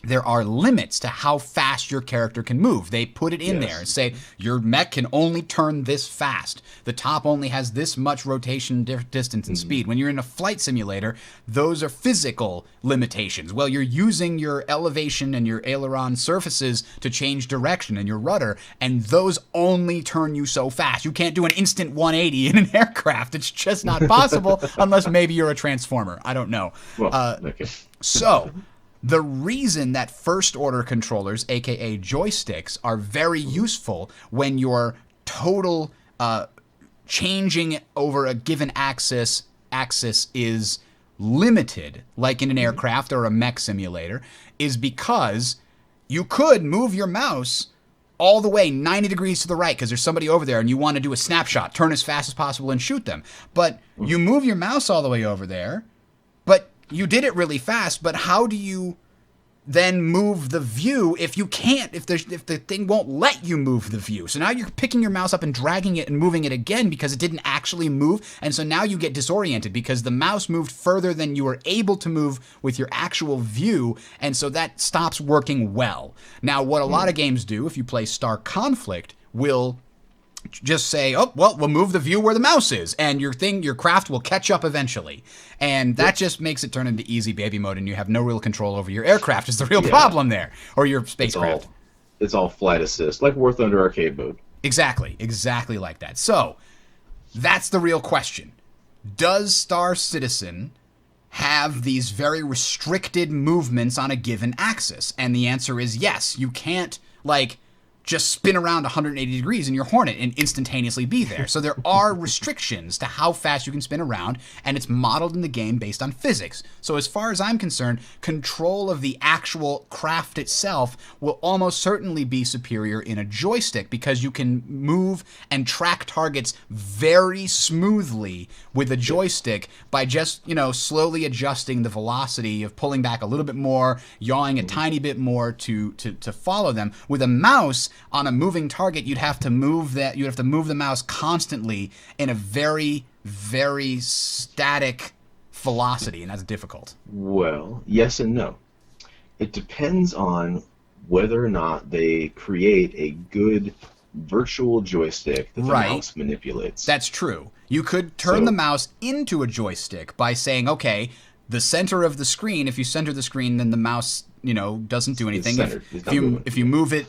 there are limits to how fast your character can move. They put it in there and say, your mech can only turn this fast. The top only has this much rotation distance and speed. When you're in a flight simulator, those are physical limitations. Well, you're using your elevation and your aileron surfaces to change direction and your rudder, and those only turn you so fast. You can't do an instant 180 in an aircraft. It's just not possible unless maybe you're a transformer. I don't know. Well, okay. So the reason that first order controllers, aka joysticks, are very useful when your total changing over a given axis is limited, like in an aircraft or a mech simulator, is because you could move your mouse all the way 90 degrees to the right because there's somebody over there and you want to do a snapshot, turn as fast as possible and shoot them. But you move your mouse all the way over there, but you did it really fast, but how do you then move the view if you can't, if the thing won't let you move the view? So now you're picking your mouse up and dragging it and moving it again because it didn't actually move, and so now you get disoriented because the mouse moved further than you were able to move with your actual view, and so that stops working well. Now, what a lot of games do, if you play Star Conflict, will just say, oh, well, we'll move the view where the mouse is, and your craft will catch up eventually. And that just makes it turn into easy baby mode, and you have no real control over your aircraft is the real problem there, or your spacecraft. It's all flight assist, like War Thunder arcade mode. Exactly like that. So, that's the real question. Does Star Citizen have these very restricted movements on a given axis? And the answer is yes. You can't, just spin around 180 degrees in your Hornet and instantaneously be there. So there are restrictions to how fast you can spin around, and it's modeled in the game based on physics. So as far as I'm concerned, control of the actual craft itself will almost certainly be superior in a joystick because you can move and track targets very smoothly with a joystick by just, slowly adjusting the velocity of pulling back a little bit more, yawing a tiny bit more to follow them. With a mouse, on a moving target, you'd have to move the mouse constantly in a very, very static velocity, and that's difficult. Well, yes and no. It depends on whether or not they create a good virtual joystick that the mouse manipulates. That's true. You could turn the mouse into a joystick by saying, okay, the center of the screen, if you center the screen, then the mouse doesn't do anything. If you move it,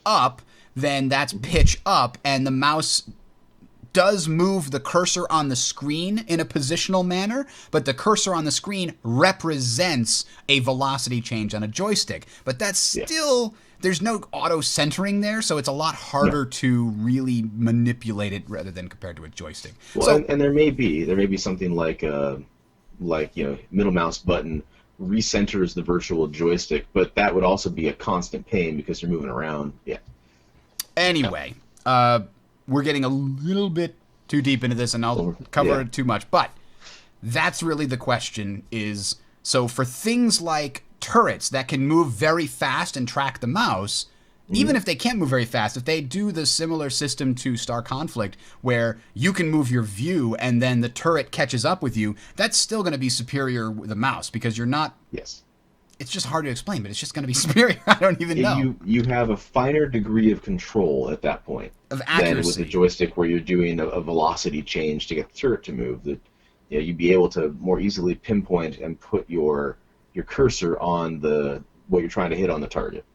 up, then that's pitch up, and the mouse does move the cursor on the screen in a positional manner, but the cursor on the screen represents a velocity change on a joystick. But that's still, there's no auto-centering there, so it's a lot harder to really manipulate it rather than compared to a joystick. Well, So, and there may be something like middle mouse button recenters the virtual joystick, but that would also be a constant pain because you're moving around. Yeah. anyway, we're getting a little bit too deep into this, and I'll cover it too much. But that's really the question is, so for things like turrets that can move very fast and track the mouse, even if they can't move very fast, if they do the similar system to Star Conflict where you can move your view and then the turret catches up with you, that's still going to be superior with a mouse because you're not... Yes. It's just hard to explain, but it's just going to be superior. I don't even know. You have a finer degree of control at that point. Of accuracy. Than with a joystick where you're doing a velocity change to get the turret to move. That you'd be able to more easily pinpoint and put your cursor on what you're trying to hit on the target.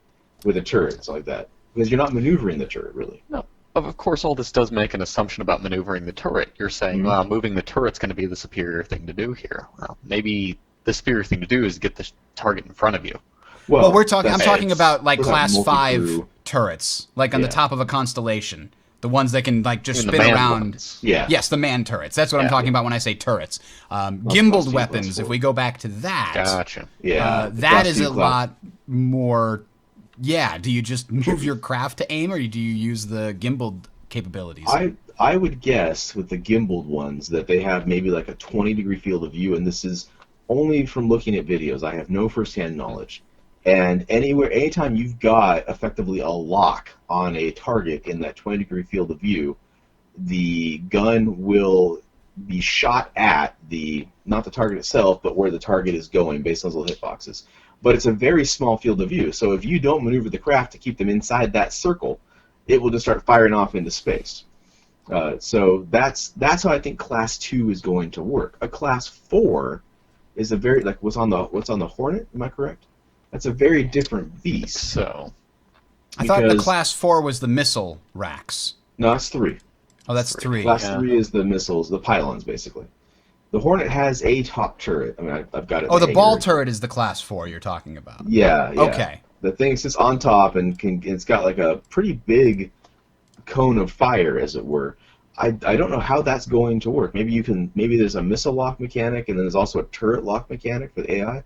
With a turret, it's like that. Because you're not maneuvering the turret, really. No. Of course, all this does make an assumption about maneuvering the turret. You're saying, well, moving the turret's going to be the superior thing to do here. Well, maybe the superior thing to do is get the target in front of you. Well, I'm talking about like class 5 turrets, like on the top of a constellation. The ones that can like just spin around. Ones. Yeah. Yes, the man turrets. That's what I'm talking about when I say turrets. Gimbaled weapons, if we go back to that. Gotcha. Yeah. That is a lot more... Yeah, do you just move your craft to aim, or do you use the gimbaled capabilities? I would guess with the gimbaled ones that they have maybe like a 20-degree field of view, and this is only from looking at videos. I have no first-hand knowledge. And anytime you've got effectively a lock on a target in that 20-degree field of view, the gun will be shot at not the target itself, but where the target is going based on those little hitboxes. But it's a very small field of view, so if you don't maneuver the craft to keep them inside that circle, it will just start firing off into space. So that's how I think Class 2 is going to work. A Class 4 is a very what's on the Hornet. Am I correct? That's a very different beast. So I thought the Class 4 was the missile racks. No, that's 3. Oh, that's 3. Class 3 is the missiles, the pylons, basically. The Hornet has a top turret. I mean, I've got it. Oh, the ball turret is the Class 4 you're talking about. Yeah. Okay. The thing sits on top and it's got like a pretty big cone of fire, as it were. I don't know how that's going to work. Maybe there's a missile lock mechanic, and then there's also a turret lock mechanic for the AI.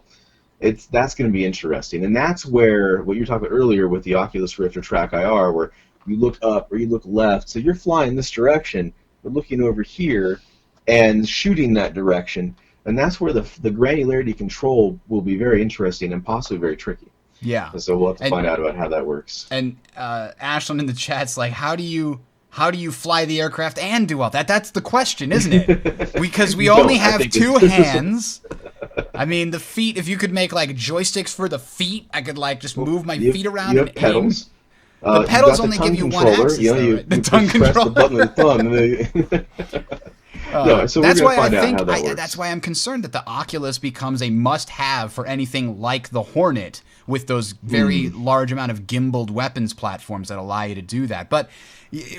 That's going to be interesting, and that's where what you were talking about earlier with the Oculus Rift or Track IR, where you look up or you look left, so you're flying this direction, but looking over here and shooting that direction, and that's where the granularity control will be very interesting and possibly very tricky. Yeah. And so we'll have to find out about how that works. And Ashlyn in the chat's like, how do you fly the aircraft and do all that? That's the question, isn't it? Because we only have 2 hands. I mean, the feet, if you could make like joysticks for the feet, I could like just move my feet around you and have pedals. aim. The pedals only give you one axis. You the tongue press controller. the button with the thumb. So that's we're why find I out think how that works. that's why I'm concerned that the Oculus becomes a must-have for anything like the Hornet with those very large amount of gimbaled weapons platforms that allow you to do that. But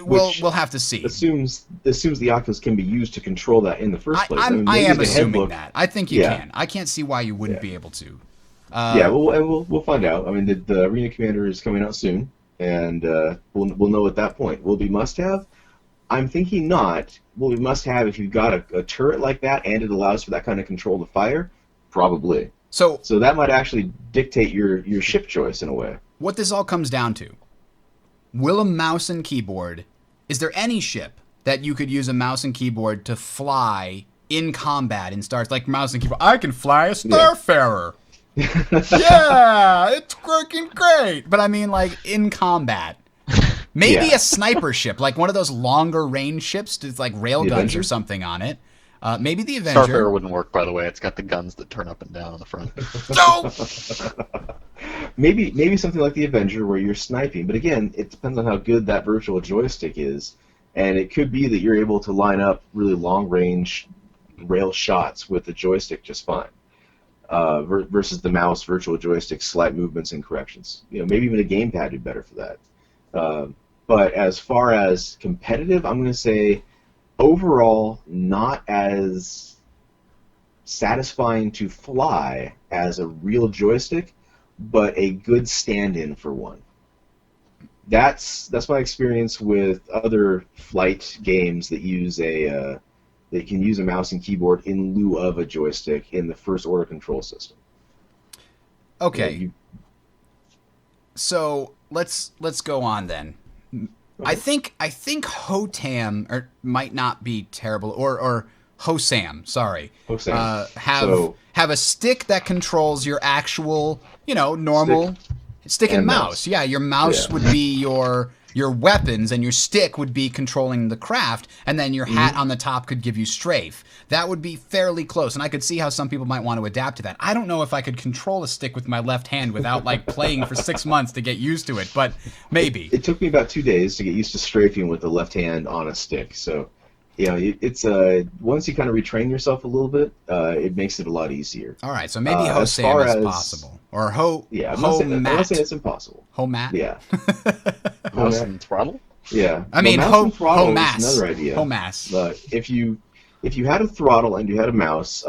we'll have to see. Assumes the Oculus can be used to control that in the first place. I am assuming that. I think you can. I can't see why you wouldn't be able to. We'll find out. I mean, the Arena Commander is coming out soon, and we'll know at that point. Will it be must-have? I'm thinking not. Will it must-have if you've got a turret like that and it allows for that kind of control to fire? Probably. So that might actually dictate your ship choice in a way. What this all comes down to, will a mouse and keyboard, is there any ship that you could use a mouse and keyboard to fly in combat in stars, like mouse and keyboard? I can fly a Starfarer. Yeah, it's working great. But I mean, like, in combat. Maybe a sniper ship, like one of those longer range ships with like railguns or something on it. Maybe the Avenger. Starfarer wouldn't work, by the way. It's got the guns that turn up and down on the front. No! Maybe something like the Avenger where you're sniping. But again, it depends on how good that virtual joystick is. And it could be that you're able to line up really long-range rail shots with the joystick just fine. Versus the mouse, virtual joystick, slight movements and corrections. Maybe even a gamepad would be better for that. But as far as competitive, I'm going to say overall not as satisfying to fly as a real joystick, but a good stand-in for one. That's my experience with other flight games that use they can use a mouse and keyboard in lieu of a joystick in the first order control system. Okay. Yeah, So let's go on then. I think HOTAM or might not be terrible or HOSAM, sorry. HOSAM. Have a stick that controls your actual, normal stick and mouse. Yeah, your mouse would be your weapons and your stick would be controlling the craft, and then your hat on the top could give you strafe. That would be fairly close, and I could see how some people might want to adapt to that. I don't know if I could control a stick with my left hand without playing for 6 months to get used to it, but maybe. It took me about 2 days to get used to strafing with the left hand on a stick. So, it's once you kind of retrain yourself a little bit, it makes it a lot easier. All right, so maybe HOSAM is possible, or I'm not saying it's impossible. HOMAT. Yeah. Mouse and throttle. Yeah. I mean, mouse and throttle HOMAS. is another idea. HOMAS. But if you had a throttle and you had a mouse,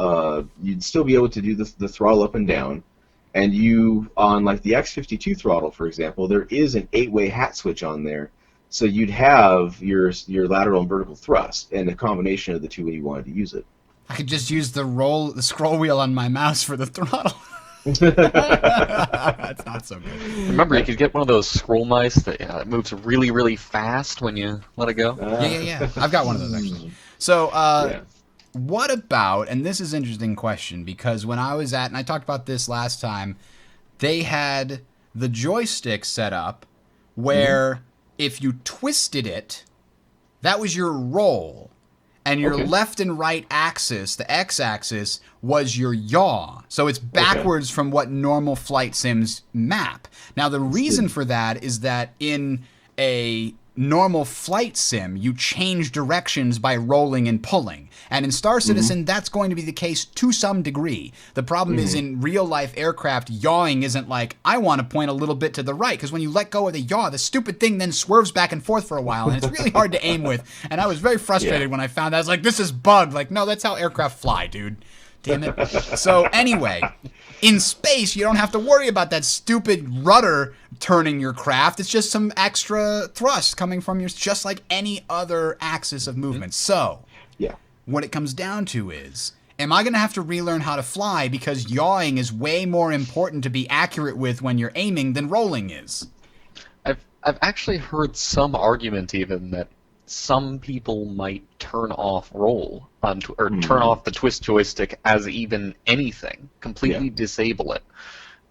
you'd still be able to do the throttle up and down. And on like the X52 throttle, for example, there is an 8-way hat switch on there. So you'd have your lateral and vertical thrust, and a combination of the two when you wanted to use it. I could just use the scroll wheel on my mouse for the throttle. That's not so good. Remember, you could get one of those scroll mice that moves really, really fast when you let it go. Yeah. I've got one of those actually. So, what about? And this is an interesting question because when I was and I talked about this last time, they had the joystick set up where if you twisted it, that was your roll. And your left and right axis, the x-axis, was your yaw. So it's backwards from what normal flight sims map. Now, the reason for that is that in a normal flight sim, you change directions by rolling and pulling. And in Star Citizen, that's going to be the case to some degree. The problem is in real-life aircraft, yawing isn't like, I want to point a little bit to the right, because when you let go of the yaw, the stupid thing then swerves back and forth for a while, and it's really hard to aim with. And I was very frustrated when I found that. I was like, this is bugged. Like, no, that's how aircraft fly, dude. Damn it. So anyway, in space, you don't have to worry about that stupid rudder turning your craft. It's just some extra thrust coming from just like any other axis of movement. So what it comes down to is, am I going to have to relearn how to fly because yawing is way more important to be accurate with when you're aiming than rolling is? I've actually heard some argument even that some people might turn off roll or turn off the twist joystick as even anything, completely disable it,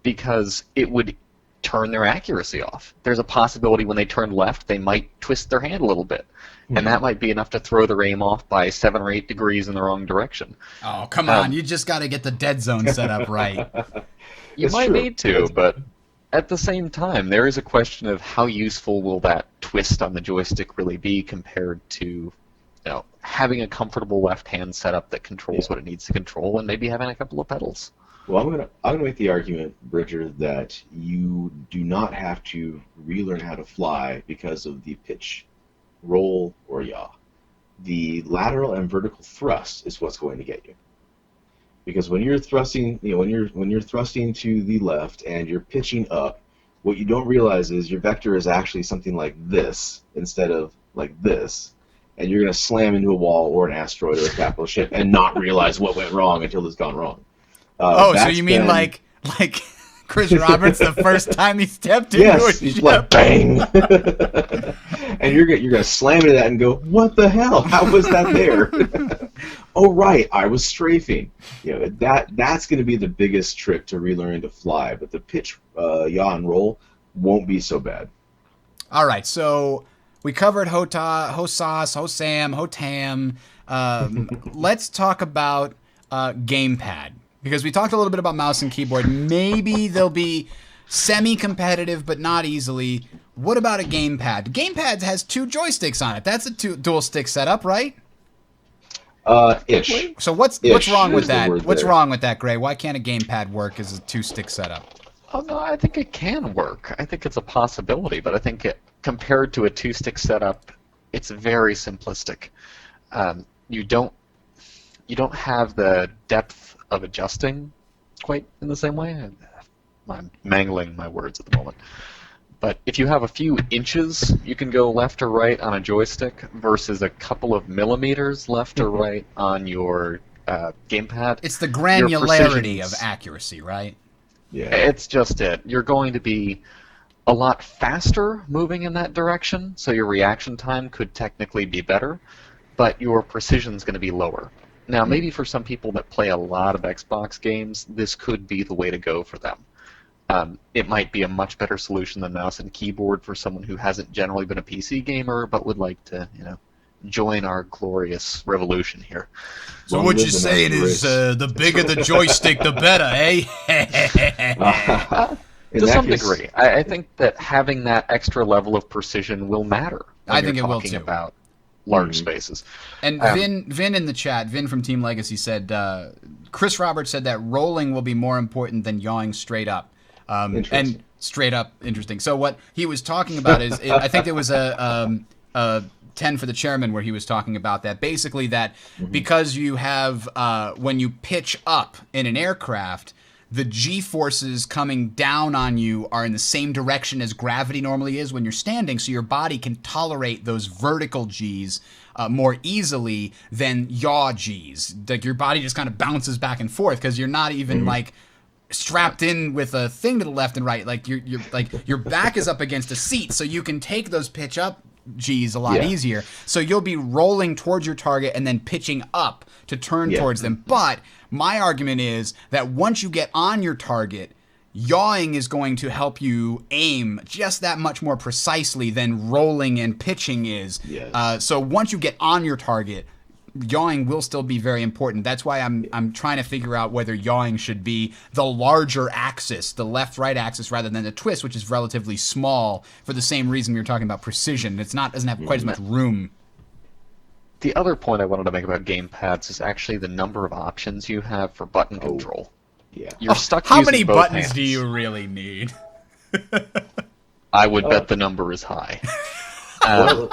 because it would turn their accuracy off. There's a possibility when they turn left, they might twist their hand a little bit, and that might be enough to throw their aim off by 7 or 8 degrees in the wrong direction. Oh, come on. You just got to get the dead zone set up right. You might need to, but at the same time, there is a question of how useful will that twist on the joystick really be compared to having a comfortable left hand setup that controls what it needs to control, and maybe having a couple of pedals. Well, I'm gonna make the argument, Bridger, that you do not have to relearn how to fly because of the pitch, roll, or yaw. The lateral and vertical thrust is what's going to get you. Because when you're thrusting, when you're thrusting to the left and you're pitching up, what you don't realize is your vector is actually something like this instead of like this, and you're going to slam into a wall or an asteroid or a capital ship and not realize what went wrong until it's gone wrong. So you mean like Chris Roberts the first time he stepped into a ship? Yes, like bang, and you're gonna slam into that and go, what the hell? How was that there? Oh right, I was strafing. That's going to be the biggest trick to relearning to fly. But the pitch, yaw, and roll won't be so bad. All right, so we covered HOTAS, HOSAM, HOTAM. Let's talk about gamepad. Because we talked a little bit about mouse and keyboard. Maybe they'll be semi-competitive, but not easily. What about a gamepad? The gamepad has 2 joysticks on it. That's a dual stick setup, right? Ish. So what's wrong with that? What's wrong with that, Gray? Why can't a gamepad work as a 2-stick setup? Oh, no, I think it can work. I think it's a possibility, but I think compared to a 2-stick setup, it's very simplistic. you don't have the depth of adjusting quite in the same way. I'm mangling my words at the moment. But if you have a few inches, you can go left or right on a joystick versus a couple of millimeters left or right on your gamepad. It's the granularity of accuracy, right? Yeah. It's just it. You're going to be a lot faster moving in that direction, so your reaction time could technically be better, but your precision's going to be lower. Now, maybe for some people that play a lot of Xbox games, this could be the way to go for them. It might be a much better solution than mouse and keyboard for someone who hasn't generally been a PC gamer, but would like to, join our glorious revolution here. So Long what live you're the saying master is race. the bigger the joystick, the better, eh? In To that some case- degree. I think that having that extra level of precision will matter when I think you're it will, talking too. about large spaces. And Vin in the chat, Vin from Team Legacy said, Chris Roberts said that rolling will be more important than yawing straight up. Interesting. And straight up interesting. So what he was talking about is, I think there was a 10 for the chairman where he was talking about that. Basically that because you have, when you pitch up in an aircraft, the G-forces coming down on you are in the same direction as gravity normally is when you're standing, so your body can tolerate those vertical Gs more easily than yaw Gs. Like your body just kind of bounces back and forth because you're not even like strapped in with a thing to the left and right. Like you're like your back is up against a seat, so you can take those pitch up G's a lot easier. So you'll be rolling towards your target and then pitching up to turn towards them. But my argument is that once you get on your target, yawing is going to help you aim just that much more precisely than rolling and pitching is. Yes. So once you get on your target, yawing will still be very important. That's why I'm trying to figure out whether yawing should be the larger axis, the left-right axis, rather than the twist, which is relatively small for the same reason we were talking about precision. Doesn't have quite as much room. The other point I wanted to make about gamepads is actually the number of options you have for button control. Yeah. You're stuck How using many both buttons hands. do you really need? I would bet the number is high. Well,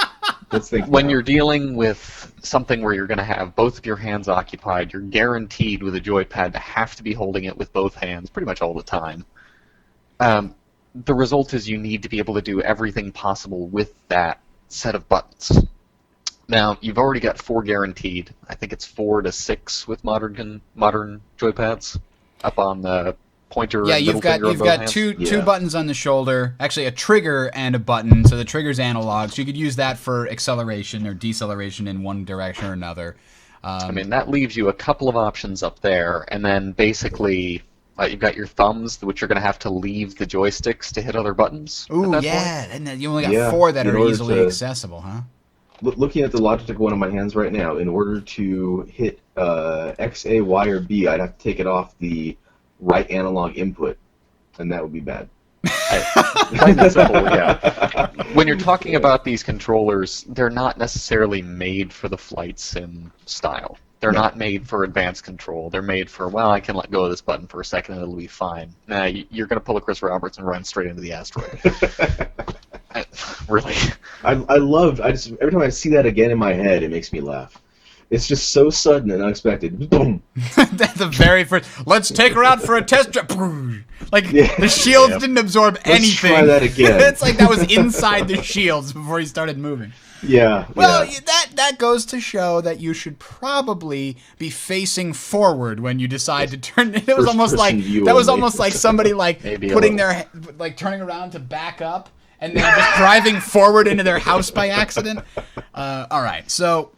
let's think When now. you're dealing with something where you're going to have both of your hands occupied, you're guaranteed with a joypad to have to be holding it with both hands pretty much all the time. The result is you need to be able to do everything possible with that set of buttons. Now, you've already got 4 guaranteed. I think it's 4 to 6 with modern joypads up on the pointer Yeah, and you've middle finger on got both hands. two Yeah. buttons on the shoulder, actually a trigger and a button, so the trigger's analog, so you could use that for acceleration or deceleration in one direction or another. I mean, that leaves you a couple of options up there, and then basically you've got your thumbs, which you're going to have to leave the joysticks to hit other buttons. Ooh, at that yeah, and then you only got Yeah, 4 that in are order easily to- accessible, huh? Looking at the Logitech one in my hands right now, in order to hit X, A, Y, or B, I'd have to take it off the right analog input, and that would be bad. Plain and simple, yeah. When you're talking about these controllers, they're not necessarily made for the flight sim style. They're not made for advanced control. They're made for, well, I can let go of this button for a second and it'll be fine. Nah, you're going to pull a Chris Roberts and run straight into the asteroid. Really. Every time I see that again in my head, it makes me laugh. It's just so sudden and unexpected. Boom. That's the very first. Let's take her out for a test drive. Like the shields didn't absorb anything. try that again. It's like that was inside the shields before he started moving. Yeah. Well, yeah. that goes to show that you should probably be facing forward when you decide to turn. It was almost like First-person view that was only. almost like somebody like Maybe a putting little. their like turning around to back up and then just driving forward into their house by accident. All right, so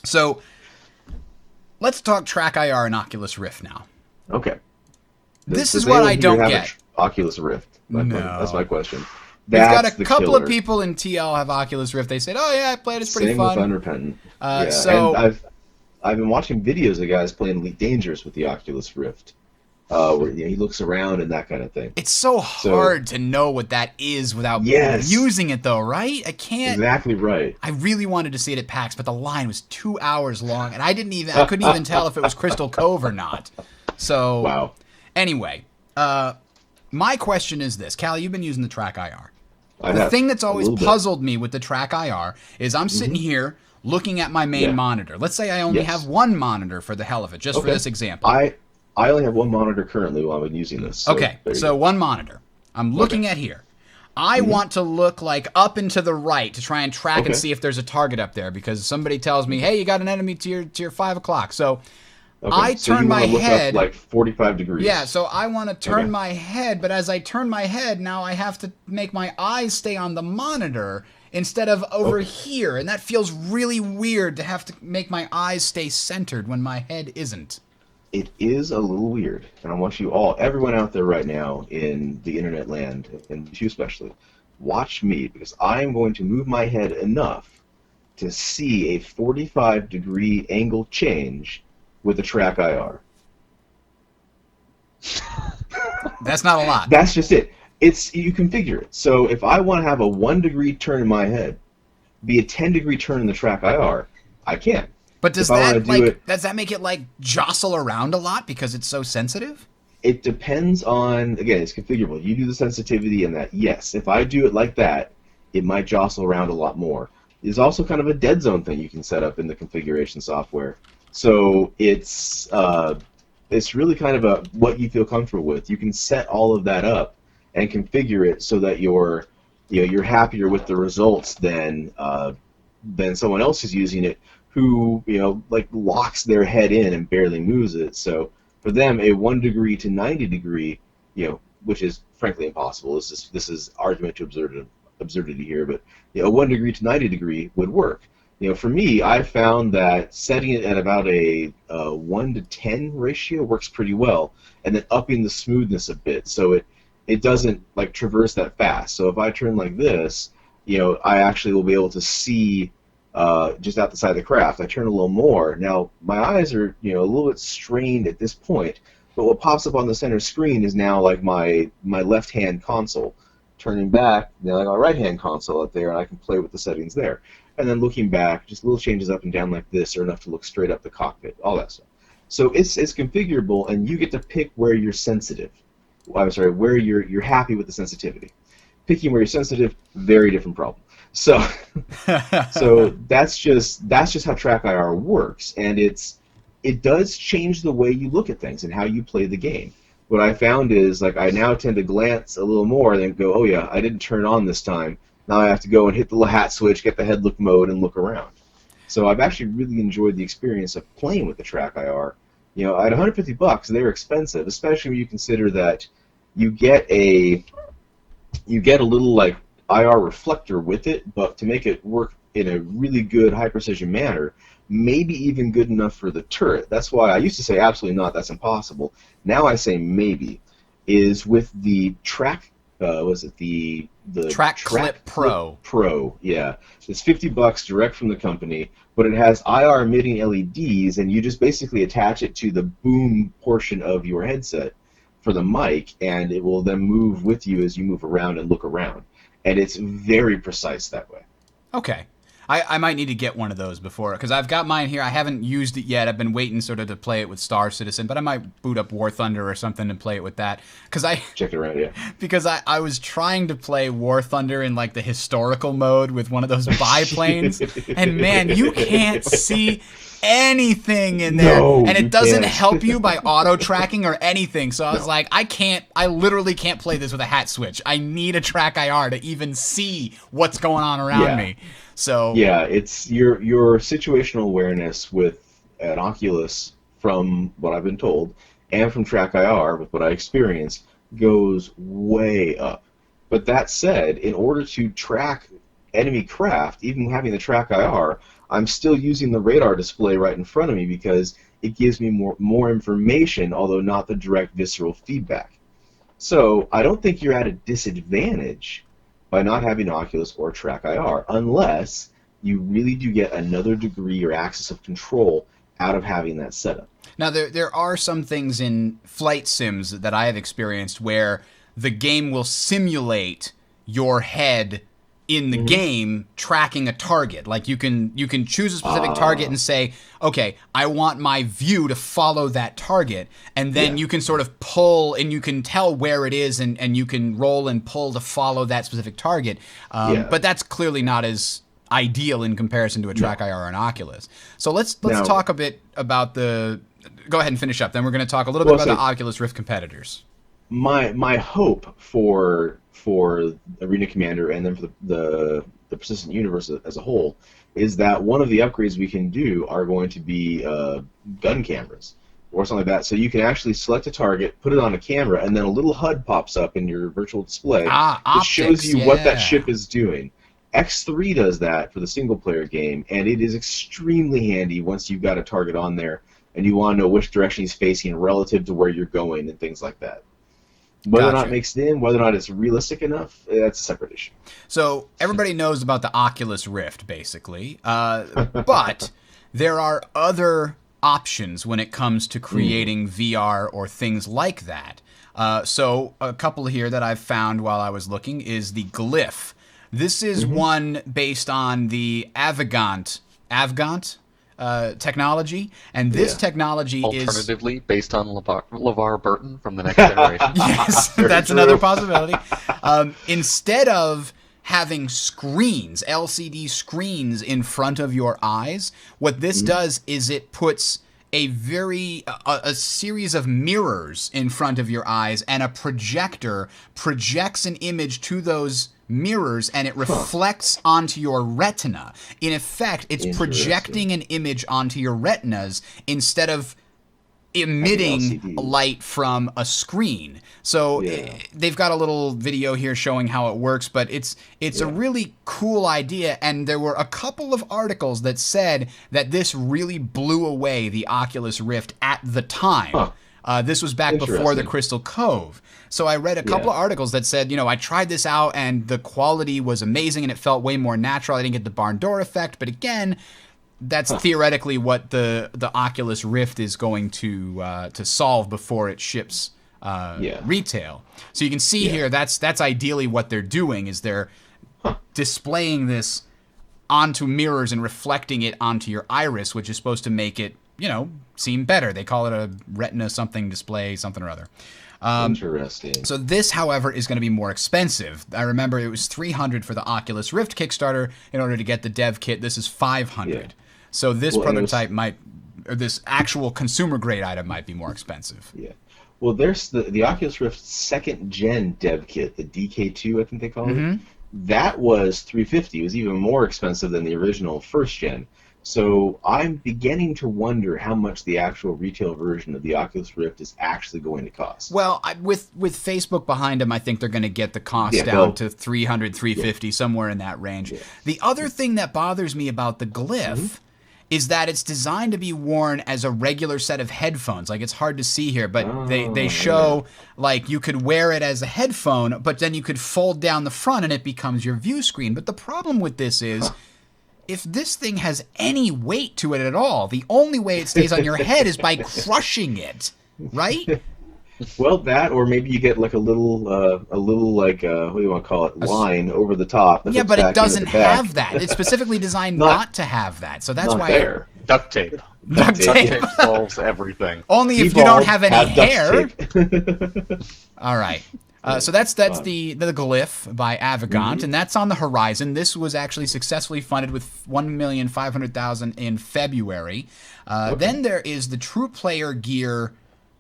so let's talk Track IR and Oculus Rift now. Okay. This Does is what anyone I here don't have get. Oculus Rift. No. That's my question. We've got That's a the couple killer. of people in TL have Oculus Rift. They said, "Oh yeah, I played. It's pretty Same fun." with Unrepentant. Yeah, so- and I've been watching videos of guys playing Elite Dangerous with the Oculus Rift, where he looks around and that kind of thing. It's so hard to know what that is without Yes. using it, though, right? I can't. Exactly right. I really wanted to see it at PAX, but the line was 2 hours long, and I couldn't even tell if it was Crystal Cove or not. So, Wow. Anyway, my question is this. Callie, you've been using the Track IR. I The have thing that's a always little bit. puzzled me with the Track IR is I'm sitting here looking at my main Yeah. monitor. Let's say I only Yes. have one monitor for the hell of it, just for Okay. this example. I only have one monitor currently while I'm using this. So Okay, there you so go. one monitor. I'm looking at here. I want to look like up and to the right to try and track and Okay. see if there's a target up there because somebody tells me, hey, you got an enemy to your 5 o'clock. So Okay. I So turn you my want to look head. up like 45 degrees. Yeah, so I want to turn Okay. my head, but as I turn my head, now I have to make my eyes stay on the monitor instead of over here, and that feels really weird to have to make my eyes stay centered when my head isn't. It is a little weird, and I want you all, everyone out there right now in the internet land, and you especially, watch me because I am going to move my head enough to see a 45-degree angle change with the track IR. That's not a lot. That's just it. You configure it. So if I want to have a 1-degree turn in my head, be a 10-degree turn in the track IR, I can. But does If I wanna that do it- does that make it like jostle around a lot because it's so sensitive? It depends on, again, it's configurable. You do the sensitivity and that, yes. If I do it like that, it might jostle around a lot more. There's also kind of a dead zone thing you can set up in the configuration software. So it's really kind of a what you feel comfortable with. You can set all of that up and configure it so that you're happier with the results than someone else who's using it who like locks their head in and barely moves it. So for them, a 1 degree to 90 degree, which is frankly impossible. This is argument to absurdity here, but a 1 degree to 90 degree would work. For me, I found that setting it at about a 1 to 10 ratio works pretty well, and then upping the smoothness a bit so it doesn't like traverse that fast. So if I turn like this, I actually will be able to see just out the side of the craft. I turn a little more. Now my eyes are a little bit strained at this point, but what pops up on the center screen is now like my left hand console. Turning back, now I got a right hand console up there, and I can play with the settings there. And then looking back, just little changes up and down like this are enough to look straight up the cockpit, all that stuff. So it's configurable, and you get to pick where you're sensitive. I'm sorry, where you're happy with the sensitivity. Picking where you're sensitive, very different problem. So so that's just how track IR works, and it does change the way you look at things and how you play the game. What I found is like I now tend to glance a little more and then go, oh yeah, I didn't turn on this time. Now I have to go and hit the little hat switch, get the head look mode, and look around. So I've actually really enjoyed the experience of playing with the track IR. At $150, they're expensive, especially when you consider that you get a little like IR reflector with it, but to make it work in a really good high precision manner, maybe even good enough for the turret. That's why I used to say absolutely not, that's impossible. Now I say maybe. Is with the track, was it the Track Clip Pro? Pro, yeah. It's $50 direct from the company, but it has IR emitting LEDs, and you just basically attach it to the boom portion of your headset for the mic, and it will then move with you as you move around and look around. And it's very precise that way. Okay. I might need to get one of those before, because I've got mine here. I haven't used it yet. I've been waiting sort of to play it with Star Citizen, but I might boot up War Thunder or something and play it with that. Check it around, yeah. Because I was trying to play War Thunder in like the historical mode with one of those biplanes, and man, you can't see anything in there, No, and you it doesn't can't. help you by auto tracking or anything. So I was like, I literally can't play this with a hat switch. I need a track IR to even see what's going on around me. So yeah, it's your situational awareness with an Oculus, from what I've been told, and from track IR with what I experienced, goes way up. But that said, in order to track enemy craft, even having the track IR, I'm still using the radar display right in front of me because it gives me more information, although not the direct visceral feedback. So I don't think you're at a disadvantage by not having Oculus or track IR, unless you really do get another degree or axis of control out of having that setup. now there are some things in flight sims that I have experienced where the game will simulate your head in the game tracking a target. Like you can choose a specific target and say, okay, I want my view to follow that target, and then you can sort of pull and you can tell where it is, and you can roll and pull to follow that specific target. But that's clearly not as ideal in comparison to a track IR and Oculus. So let's Now- talk a bit about the. Go ahead and finish up. Then we're going to talk a little bit about the Oculus Rift competitors. My hope for Arena Commander and then for the Persistent Universe as a whole is that one of the upgrades we can do are going to be gun cameras or something like that. So you can actually select a target, put it on a camera, and then a little HUD pops up in your virtual display that optics, shows you what that ship is doing. X3 does that for the single-player game, and it is extremely handy once you've got a target on there and you want to know which direction he's facing relative to where you're going and things like that. Whether or not it makes it in, whether or not it's realistic enough, that's a separate issue. So everybody knows about the Oculus Rift, basically, but there are other options when it comes to creating VR or things like that. So a couple here that I've found while I was looking is the Glyph. This is one based on the Avgant technology, and this technology is alternatively based on LeVar Burton from The Next Generation. Yes, that's another possibility. Instead of having screens, LCD screens in front of your eyes, what this does is it puts a series of mirrors in front of your eyes, and a projector projects an image to those mirrors, and it reflects onto your retina. In effect, it's projecting an image onto your retinas instead of emitting light from a screen. So they've got a little video here showing how it works, but it's a really cool idea, and there were a couple of articles that said that this really blew away the Oculus Rift at the time. This was back before the Crystal Cove. So I read a couple of articles that said, I tried this out and the quality was amazing and it felt way more natural. I didn't get the barn door effect, but again, that's theoretically what the Oculus Rift is going to solve before it ships retail. So you can see here that's ideally what they're doing is they're displaying this onto mirrors and reflecting it onto your iris, which is supposed to make it seem better. They call it a retina something display, something or other. Interesting. So this, however, is going to be more expensive. I remember it was $300 for the Oculus Rift Kickstarter in order to get the dev kit. This is $500. Yeah. So this prototype this actual consumer grade item might be more expensive. Yeah. Well, there's the Oculus Rift second gen dev kit, the DK2, I think they call it. That was $350. It was even more expensive than the original first gen. So I'm beginning to wonder how much the actual retail version of the Oculus Rift is actually going to cost. Well, with Facebook behind them, I think they're going to get the cost down to $300, $350, somewhere in that range. Yeah. The other thing that bothers me about the Glyph is that it's designed to be worn as a regular set of headphones. Like, it's hard to see here, but they show, like, you could wear it as a headphone, but then you could fold down the front and it becomes your view screen. But the problem with this is, if this thing has any weight to it at all, the only way it stays on your head is by crushing it, right? Well, that, or maybe you get like a little like what do you want to call it, line over the top. Yeah, but it doesn't have that. It's specifically designed not to have that. So that's why. There. Duct tape. Duct tape solves everything. Only if you don't have any hair. All right. So that's the Glyph by Avgant, and that's on the horizon. This was actually successfully funded with $1,500,000 in February. Then there is the True Player Gear.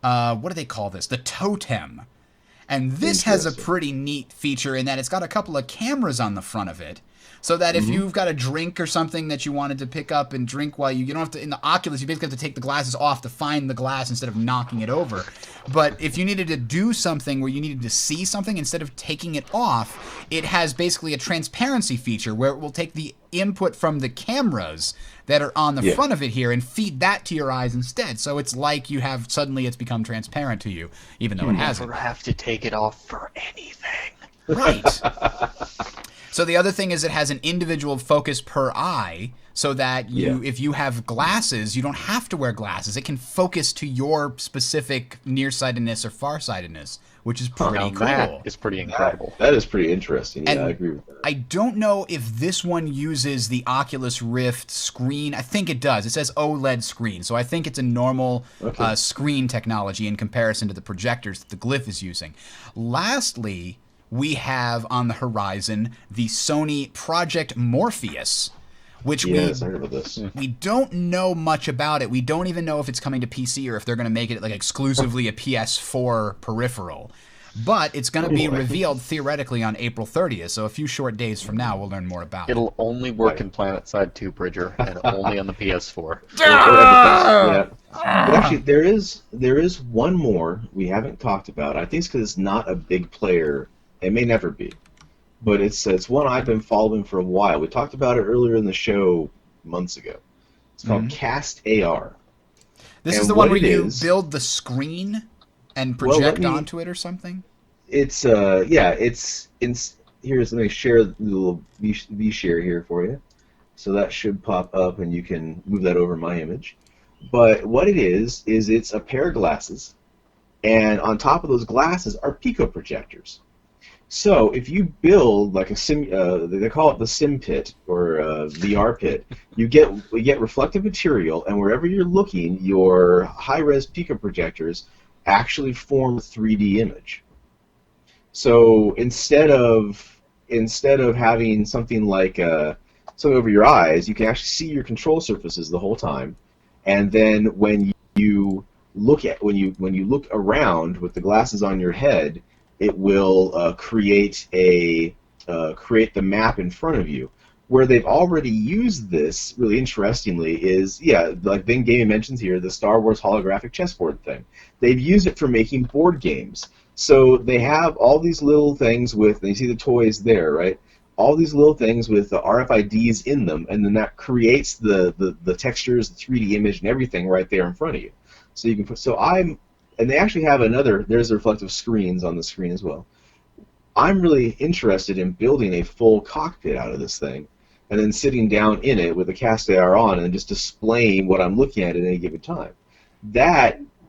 What do they call this? The Totem. And this has a pretty neat feature in that it's got a couple of cameras on the front of it. So that if you've got a drink or something that you wanted to pick up and drink while you don't have to, in the Oculus, you basically have to take the glasses off to find the glass instead of knocking it over. But if you needed to do something where you needed to see something, instead of taking it off, it has basically a transparency feature where it will take the input from the cameras that are on the front of it here and feed that to your eyes instead. So it's like suddenly it's become transparent to you, even though it hasn't. You never have to take it off for anything. Right. So the other thing is it has an individual focus per eye, so that if you have glasses, you don't have to wear glasses. It can focus to your specific nearsightedness or farsightedness, which is pretty cool. That is pretty incredible. That is pretty interesting. Yeah, I agree with that. I don't know if this one uses the Oculus Rift screen. I think it does. It says OLED screen, so I think it's a normal screen technology in comparison to the projectors that the Glyph is using. Lastly, we have on the horizon the Sony Project Morpheus which Yes, I heard about this. we don't know much about it. We don't even know if it's coming to PC or if they're going to make it like exclusively a PS4 peripheral. But it's going to be revealed theoretically on April 30th, so a few short days from now we'll learn more about it. It'll only work in PlanetSide 2, Bridger, and only on the PS4. Yeah. But actually, there is one more we haven't talked about. I think it's because it's not a big player. It may never be, but it's one I've been following for a while. We talked about it earlier in the show months ago. It's called Cast AR. This is the one where you build the screen and project onto it or something? It's here's, let me share the little V share here for you. So that should pop up and you can move that over my image. But what it is it's a pair of glasses, and on top of those glasses are pico projectors. So if you build like a sim, they call it the sim pit or VR pit, we get reflective material, and wherever you're looking, your high-res pico projectors actually form a 3D image. So instead of having something like something over your eyes, you can actually see your control surfaces the whole time, and then when you look around with the glasses on your head, it will create the map in front of you. Where they've already used this, really interestingly, is, like Ben Gaming mentions here, the Star Wars holographic chessboard thing. They've used it for making board games. So they have all these little things with, and you see the toys there, right? All these little things with the RFIDs in them, and then that creates the textures, the 3D image, and everything right there in front of you. So you can put, and they actually have there's the reflective screens on the screen as well. I'm really interested in building a full cockpit out of this thing, and then sitting down in it with the Cast AR on and just displaying what I'm looking at any given time.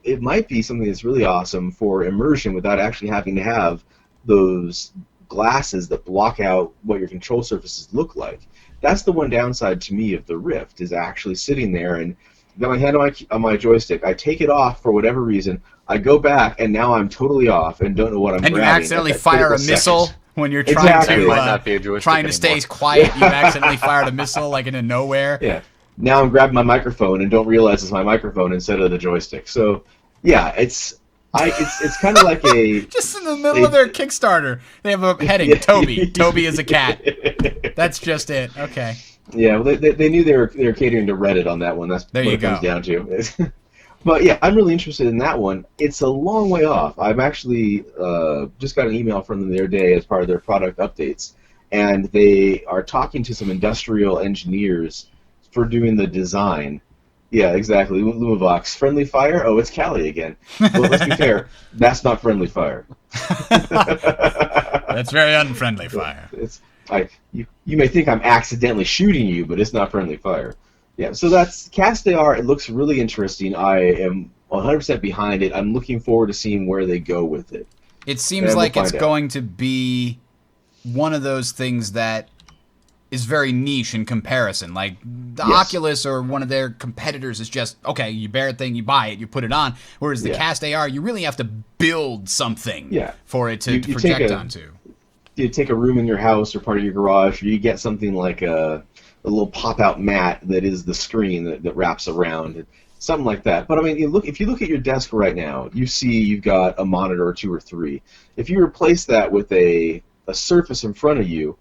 It might be something that's really awesome for immersion without actually having to have those glasses that block out what your control surfaces look like. That's the one downside to me of the Rift, is actually sitting there and got my hand on my joystick. I take it off for whatever reason. I go back, and now I'm totally off and don't know what I'm grabbing. And you accidentally fire a missile when you're trying to stay quiet. You accidentally fired a missile like into nowhere. Yeah. Now I'm grabbing my microphone and don't realize it's my microphone instead of the joystick. So, yeah, it's kind of like a just in the middle of their Kickstarter. They have a heading: Toby. Toby is a cat. That's just it. Okay. Yeah, well, they knew they were catering to Reddit on that one. That's what it comes down to. But yeah, I'm really interested in that one. It's a long way off. I've actually just got an email from them the other day as part of their product updates, and they are talking to some industrial engineers for doing the design. Yeah, exactly. Lumavox. Friendly fire? Oh, it's Callie again. Well, let's be fair. That's not friendly fire. That's very unfriendly fire. You may think I'm accidentally shooting you, but it's not friendly fire. Yeah, so that's Cast AR. It looks really interesting. I am 100% behind it. I'm looking forward to seeing where they go with it. It seems like it's going to be one of those things that is very niche in comparison. Like the Oculus or one of their competitors is just, okay, you bear a thing, you buy it, you put it on. Whereas the Cast AR, you really have to build something for it to project onto. You take a room in your house or part of your garage, or you get something like a little pop-out mat that is the screen that wraps around, something like that. But I mean, if you look at your desk right now, you see you've got a monitor or two or three. If you replace that with a surface in front of you,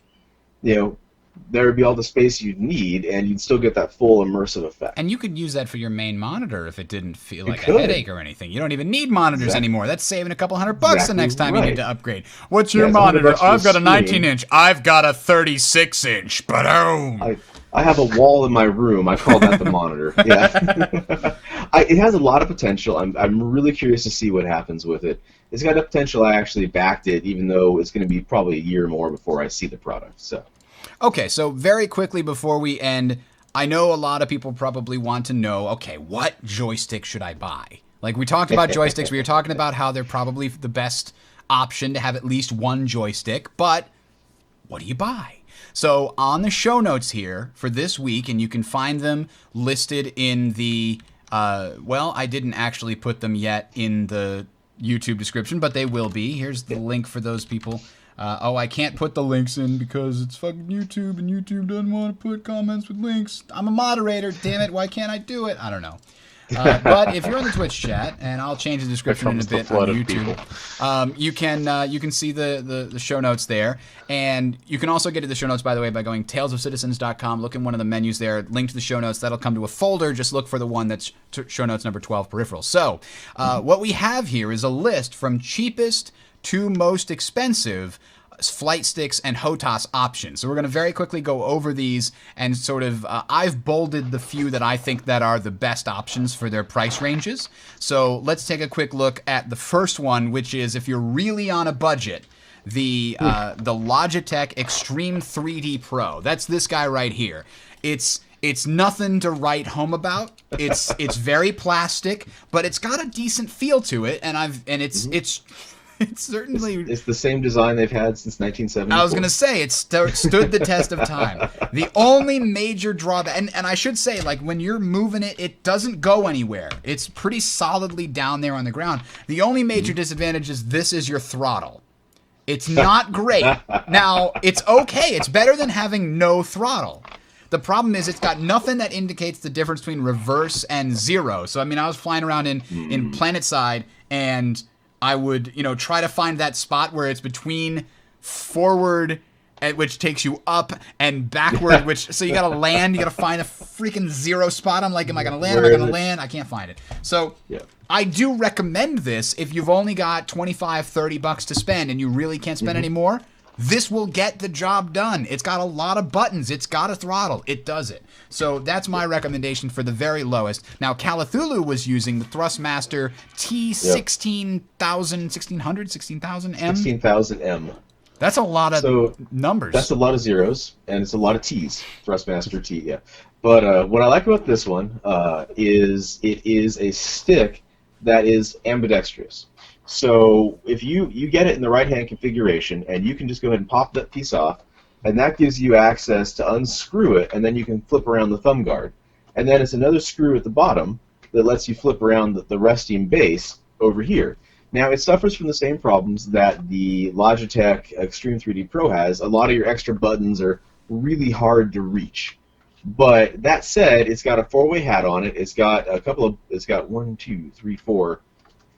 there would be all the space you'd need, and you'd still get that full immersive effect. And you could use that for your main monitor if it didn't feel like a headache or anything. You don't even need monitors anymore. That's saving a couple $100 the next time you need to upgrade. What's your monitor? I've got a 19-inch. I've got a 36-inch. Ba-doom! I have a wall in my room. I call that the monitor. Yeah. It has a lot of potential. I'm really curious to see what happens with it. It's got a potential. I actually backed it, even though it's going to be probably a year more before I see the product. So. Okay, so very quickly before we end, I know a lot of people probably want to know, okay, what joystick should I buy? Like, we talked about joysticks. We were talking about how they're probably the best option to have at least one joystick, but what do you buy? So on the show notes here for this week, and you can find them listed in the, I didn't actually put them yet in the YouTube description, but they will be. Here's the link for those people I can't put the links in because it's fucking YouTube, and YouTube doesn't want to put comments with links. I'm a moderator, damn it, why can't I do it? I don't know. But if you're in the Twitch chat, and I'll change the description in a bit on YouTube, you can see the show notes there, and you can also get to the show notes, by the way, by going talesofcitizens.com. Look in one of the menus there, link to the show notes. That'll come to a folder. Just look for the one that's show notes number 12, peripherals. So what we have here is a list from cheapest to most expensive flight sticks and HOTAS options. So we're going to very quickly go over these and sort of, I've bolded the few that I think that are the best options for their price ranges. So let's take a quick look at the first one, which is if you're really on a budget, the Logitech Extreme 3D Pro. That's this guy right here. It's nothing to write home about. It's very plastic, but it's got a decent feel to it, it's certainly... It's the same design they've had since 1974. I was going to say, it stood the test of time. The only major drawback... And I should say, like, when you're moving it, it doesn't go anywhere. It's pretty solidly down there on the ground. The only major disadvantage is this is your throttle. It's not great. Now, it's okay. It's better than having no throttle. The problem is it's got nothing that indicates the difference between reverse and zero. So, I mean, I was flying around in PlanetSide, and I would, try to find that spot where it's between forward, which takes you up, and backward, so you gotta land, you gotta find a freaking zero spot. I'm like, am I gonna land? Am I gonna land? I can't find it. So I do recommend this if you've only got $25-$30 to spend and you really can't spend any more. This will get the job done. It's got a lot of buttons. It's got a throttle. It does it. So that's my recommendation for the very lowest. Now, Calathulu was using the Thrustmaster T16000, 16,000M? 16,000M. That's a lot of numbers. That's a lot of zeros, and it's a lot of T's. Thrustmaster T, yeah. But what I like about this one is it is a stick that is ambidextrous. So if you get it in the right-hand configuration, and you can just go ahead and pop that piece off, and that gives you access to unscrew it, and then you can flip around the thumb guard. And then it's another screw at the bottom that lets you flip around the resting base over here. Now, it suffers from the same problems that the Logitech Extreme 3D Pro has. A lot of your extra buttons are really hard to reach. But that said, it's got a four-way hat on it. It's got it's got 1, 2, 3, 4,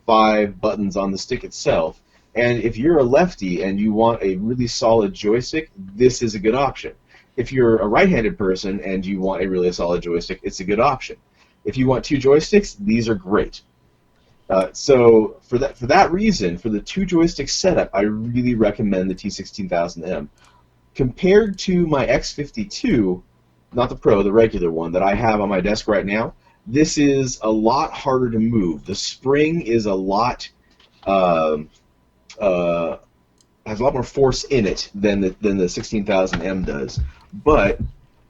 5 buttons on the stick itself, and if you're a lefty and you want a really solid joystick, this is a good option. If you're a right-handed person and you want a really solid joystick, it's a good option. If you want two joysticks, these are great. So for that reason, for the two joystick setup, I really recommend the T16000M. Compared to my X52, not the Pro, the regular one that I have on my desk right now, this is a lot harder to move. The spring is a lot has a lot more force in it than the 16,000M does. But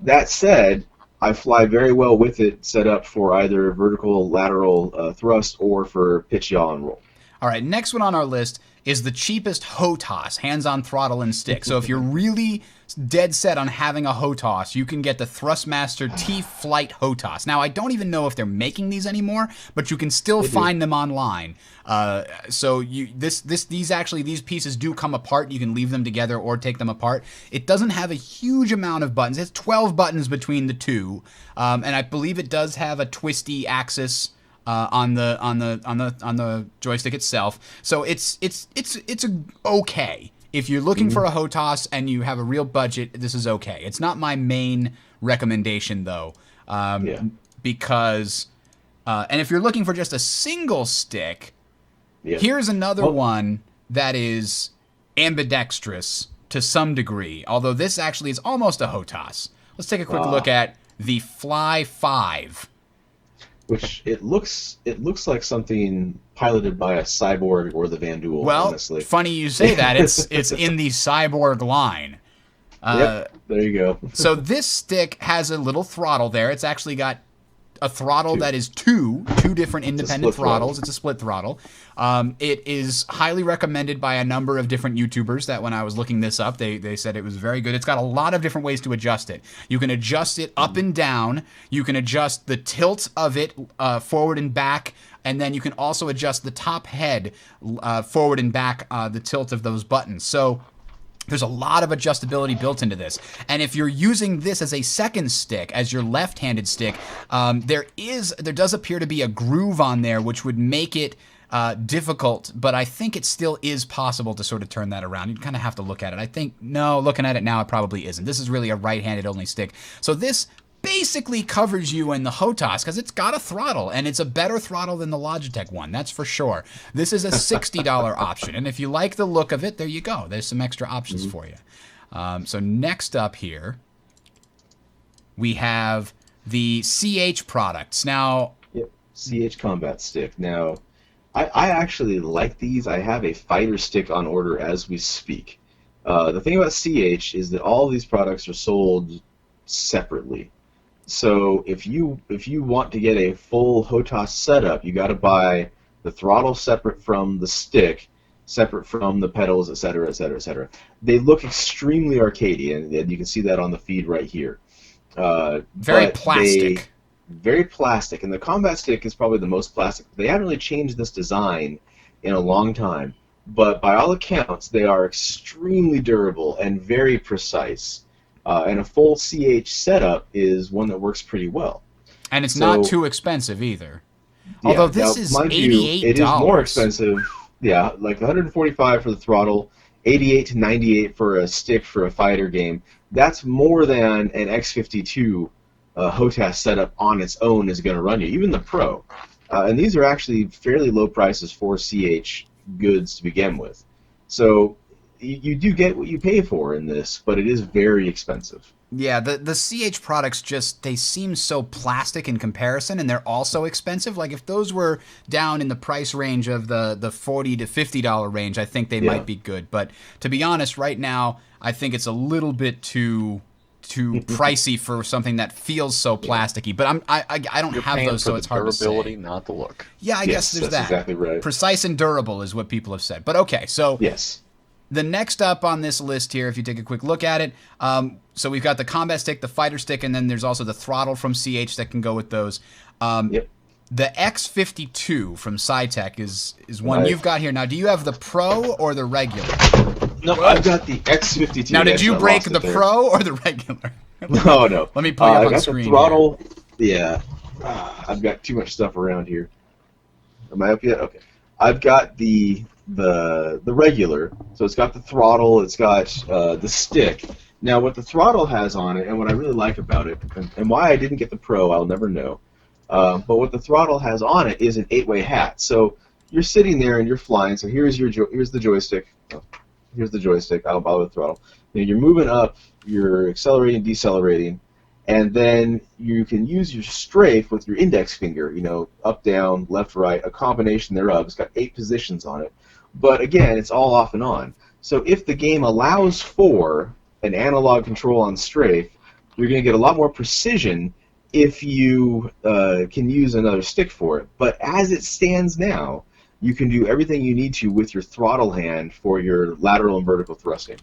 that said, I fly very well with it set up for either vertical, lateral thrust or for pitch, yaw, and roll. All right, next one on our list is the cheapest HOTAS, hands-on throttle and stick. So if you're really dead set on having a HOTAS, you can get the Thrustmaster T-Flight HOTAS. Now, I don't even know if they're making these anymore, but you can still find them online. So these pieces do come apart. You can leave them together or take them apart. It doesn't have a huge amount of buttons. It's 12 buttons between the two, and I believe it does have a twisty axis on the joystick itself. So it's okay. If you're looking for a HOTAS and you have a real budget, this is okay. It's not my main recommendation though, because and if you're looking for just a single stick, here's another one that is ambidextrous to some degree. Although this actually is almost a HOTAS. Let's take a quick look at the Fly 5. Which it looks like something piloted by a cyborg or the Van Duel. Well, honestly. Funny you say that. It's in the cyborg line. Yep, there you go. So this stick has a little throttle there. It's actually got a throttle that is two different independent throttles. It's a split throttle. It is highly recommended by a number of different YouTubers that when I was looking this up, they said it was very good. It's got a lot of different ways to adjust it. You can adjust it up and down. You can adjust the tilt of it forward and back. And then you can also adjust the top head forward and back, the tilt of those buttons. So There's a lot of adjustability built into this. And if you're using this as a second stick, as your left-handed stick, there does appear to be a groove on there which would make it difficult, but I think it still is possible to sort of turn that around. You'd kind of have to look at it. I think, no, looking at it now, it probably isn't. This is really a right-handed only stick. So this basically covers you in the HOTAS because it's got a throttle, and it's a better throttle than the Logitech one, that's for sure. This is a $60 option, and if you like the look of it, there you go. There's some extra options for you. So next up here, we have the CH products. Now, Yep, CH Combat Stick. Now, I actually like these. I have a fighter stick on order as we speak. The thing about CH is that all of these products are sold separately. So if you want to get a full HOTAS setup, you got to buy the throttle separate from the stick, separate from the pedals, etc., etc., etc. They look extremely arcadey, and you can see that on the feed right here. very plastic. Very plastic, and the combat stick is probably the most plastic. They haven't really changed this design in a long time, but by all accounts, they are extremely durable and very precise. And a full CH setup is one that works pretty well. And it's not too expensive either. Yeah, Although this now, is mind $88. you, it is more expensive. Yeah, like $145 for the throttle, $88 to $98 for a stick for a fighter game. That's more than an X52 HOTAS setup on its own is going to run you, even the Pro. And these are actually fairly low prices for CH goods to begin with. So you do get what you pay for in this, but it is very expensive. Yeah, the CH products they seem so plastic in comparison, and they're also expensive. Like if those were down in the price range of the $40 to $50 range, I think they might be good. But to be honest, right now, I think it's a little bit too pricey for something that feels so plasticky. But I don't You're have paying those, for so the it's hard to durability, say. not the look. Yeah, I guess there's that's that. exactly right. Precise and durable is what people have said. But okay, so Yes. the next up on this list here, if you take a quick look at it, so we've got the combat stick, the fighter stick, and then there's also the throttle from CH that can go with those. Yep. The X52 from Cytec is one Right. you've got here. Now, do you have the Pro or the regular? No, I've got the X52. Now, did you I break lost the it there. Pro or the regular? No. Let me pull you up I on got screen the throttle. Yeah. I've got too much stuff around here. Am I up yet? Okay. I've got the regular. So it's got the throttle. It's got the stick. Now, what the throttle has on it, and what I really like about it, and why I didn't get the Pro, I'll never know. But what the throttle has on it is an 8-way hat. So you're sitting there and you're flying. So here's the joystick. Oh, here's the joystick. I don't bother with the throttle. You're moving up. You're accelerating, decelerating, and then you can use your strafe with your index finger. Up, down, left, right, a combination thereof. It's got 8 positions on it. But again, it's all off and on. So if the game allows for an analog control on strafe, you're going to get a lot more precision if you can use another stick for it. But as it stands now, you can do everything you need to with your throttle hand for your lateral and vertical thrusting.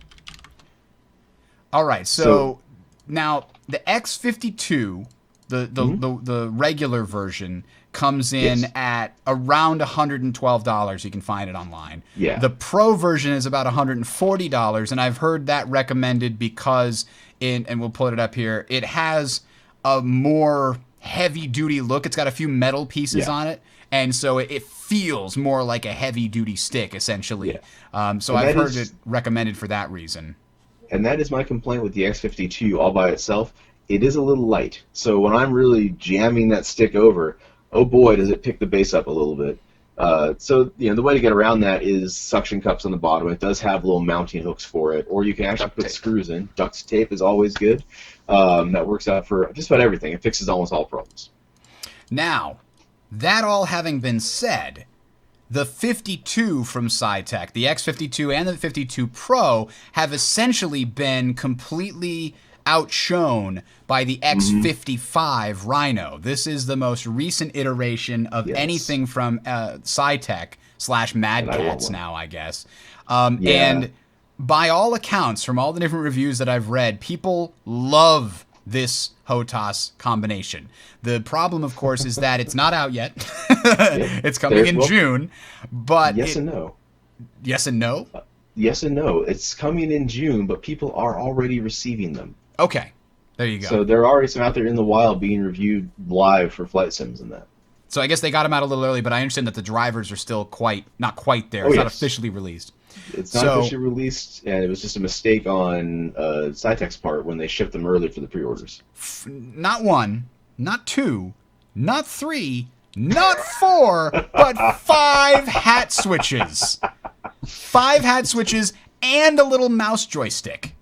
All right, so now the X52, the regular version, comes in at around $112. You can find it online. Yeah. The Pro version is about $140, and I've heard that recommended because and we'll pull it up here, it has a more heavy-duty look. It's got a few metal pieces on it, and so it feels more like a heavy-duty stick, essentially. Yeah. So I've heard it recommended for that reason. And that is my complaint with the X52 all by itself. It is a little light. So when I'm really jamming that stick over, oh boy, does it pick the bass up a little bit. So the way to get around that is suction cups on the bottom. It does have little mounting hooks for it, or you can actually put screws in. Duct tape is always good. That works out for just about everything. It fixes almost all problems. Now, that all having been said, the 52 from Cytec, the X52 and the 52 Pro, have essentially been completely outshone by the X55 Rhino. This is the most recent iteration of anything from Cytec / Mad Catz now, I guess. And by all accounts, from all the different reviews that I've read, people love this HOTAS combination. The problem, of course, is that it's not out yet. It's coming in June, but yes and no. Yes and no. yes and no. It's coming in June, but people are already receiving them. Okay, there you go. So there are already some out there in the wild being reviewed live for flight sims and that. So I guess they got them out a little early, but I understand that the drivers are still not quite there. Oh, It's not yes. officially released. It's not officially released, and it was just a mistake on Cytec's part when they shipped them early for the pre-orders. Not 1, not 2, not 3, not 4, but 5 hat switches. 5 hat switches and a little mouse joystick.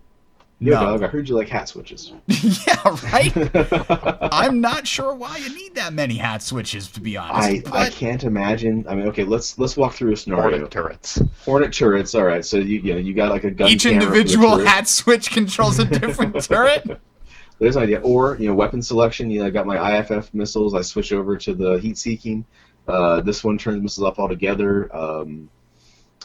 Yo, No. dog, I heard you like hat switches. Yeah, right? I'm not sure why you need that many hat switches, to be honest. I can't imagine. I mean, okay, let's walk through a scenario. Hornet turrets. Hornet turrets. All right, so you got like a gun. Each camera for the individual turret. hat switch controls a different turret? There's an idea. Or weapon selection. I got my IFF missiles. I switch over to the heat seeking. This one turns missiles off altogether.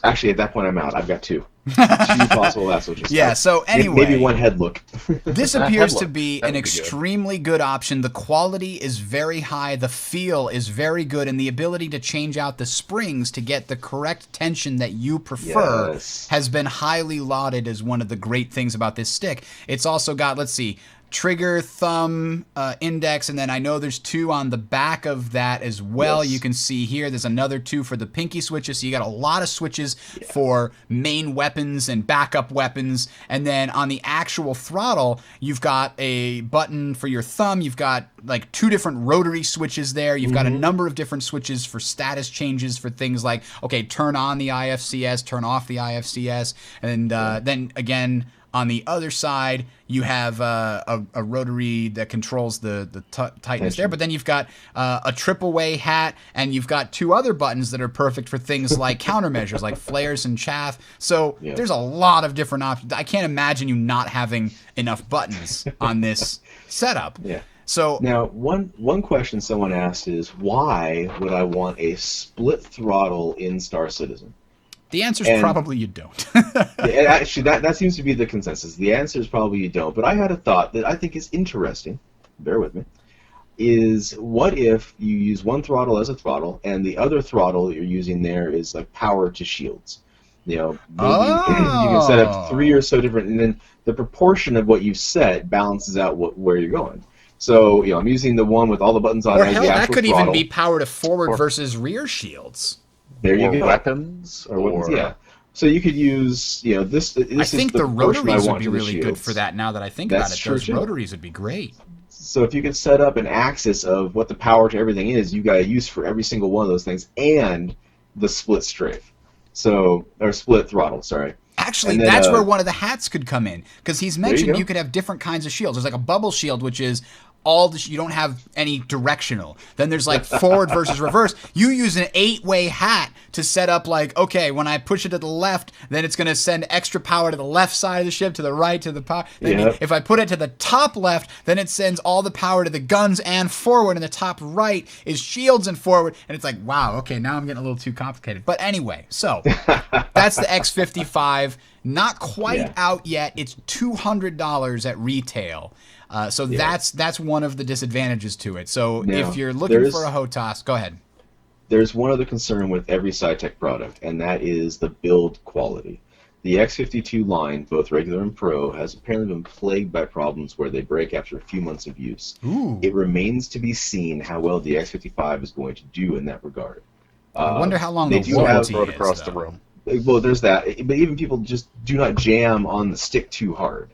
Actually, at that point, I'm out. I've got 2. 2 possible hat switches. Yeah, so anyway. Maybe 1 head look. This appears to Headlock. be That an would be good. extremely good option. The quality is very high, the feel is very good, and the ability to change out the springs to get the correct tension that you prefer Yes. has been highly lauded as one of the great things about this stick. It's also got, let's see, trigger, thumb, index, and then I know there's 2 on the back of that as well. Yes. You can see here there's another 2 for the pinky switches, so you got a lot of switches for main weapons and backup weapons. And then on the actual throttle, you've got a button for your thumb, you've got like 2 different rotary switches there, you've got a number of different switches for status changes for things like, okay, turn on the IFCS, turn off the IFCS, and then again, on the other side, you have a rotary that controls the tightness there. But then you've got a triple way hat, and you've got 2 other buttons that are perfect for things like countermeasures, like flares and chaff. So there's a lot of different options. I can't imagine you not having enough buttons on this setup. Yeah. So Now, one question someone asked is, why would I want a split throttle in Star Citizen? the answer is And- probably you don't. Yeah, actually, that seems to be the consensus. The answer is probably you don't. But I had a thought that I think is interesting. Bear with me. Is what if you use one throttle as a throttle, and the other throttle that you're using there is like power to shields? Maybe you can set up 3 or so different, and then the proportion of what you've set balances out where you're going. So, I'm using the one with all the buttons on Or as hell, the that actual could throttle. even be power to forward Or- versus rear shields. There you Or go. weapons. Or weapons, yeah. So you could use, this. This I is think the the proportion I rotaries would want be to the really good shields. for that now that I think That's about it. true, Those too. rotaries would be great. So if you could set up an axis of what the power to everything is, you got to use for every single one of those things, and the split strafe. So, or split throttle, sorry. Actually, And then, that's where one of the hats could come in, because he's mentioned go. you could have different kinds of shields. There's like a bubble shield, which is all you don't have any directional. Then there's like forward versus reverse. You use an 8-way hat to set up like, okay, when I push it to the left, then it's going to send extra power to the left side of the ship, to the right, to the power. Then Yep. if I put it to the top left, then it sends all the power to the guns and forward, and the top right is shields and forward. And it's like, wow, okay, now I'm getting a little too complicated. But anyway, so that's the X55. Not quite out yet. It's $200 at retail. So that's one of the disadvantages to it. So Now, if you're looking there's- for a HOTAS, go ahead. There's one other concern with every SciTech product, and that is the build quality. The X52 line, both regular and Pro, has apparently been plagued by problems where they break after a few months of use. Ooh. It remains to be seen how well the X55 is going to do in that regard. I wonder how long they the do warranty Throw it is, across the though. room. Well, there's that. But even people just do not jam on the stick too hard.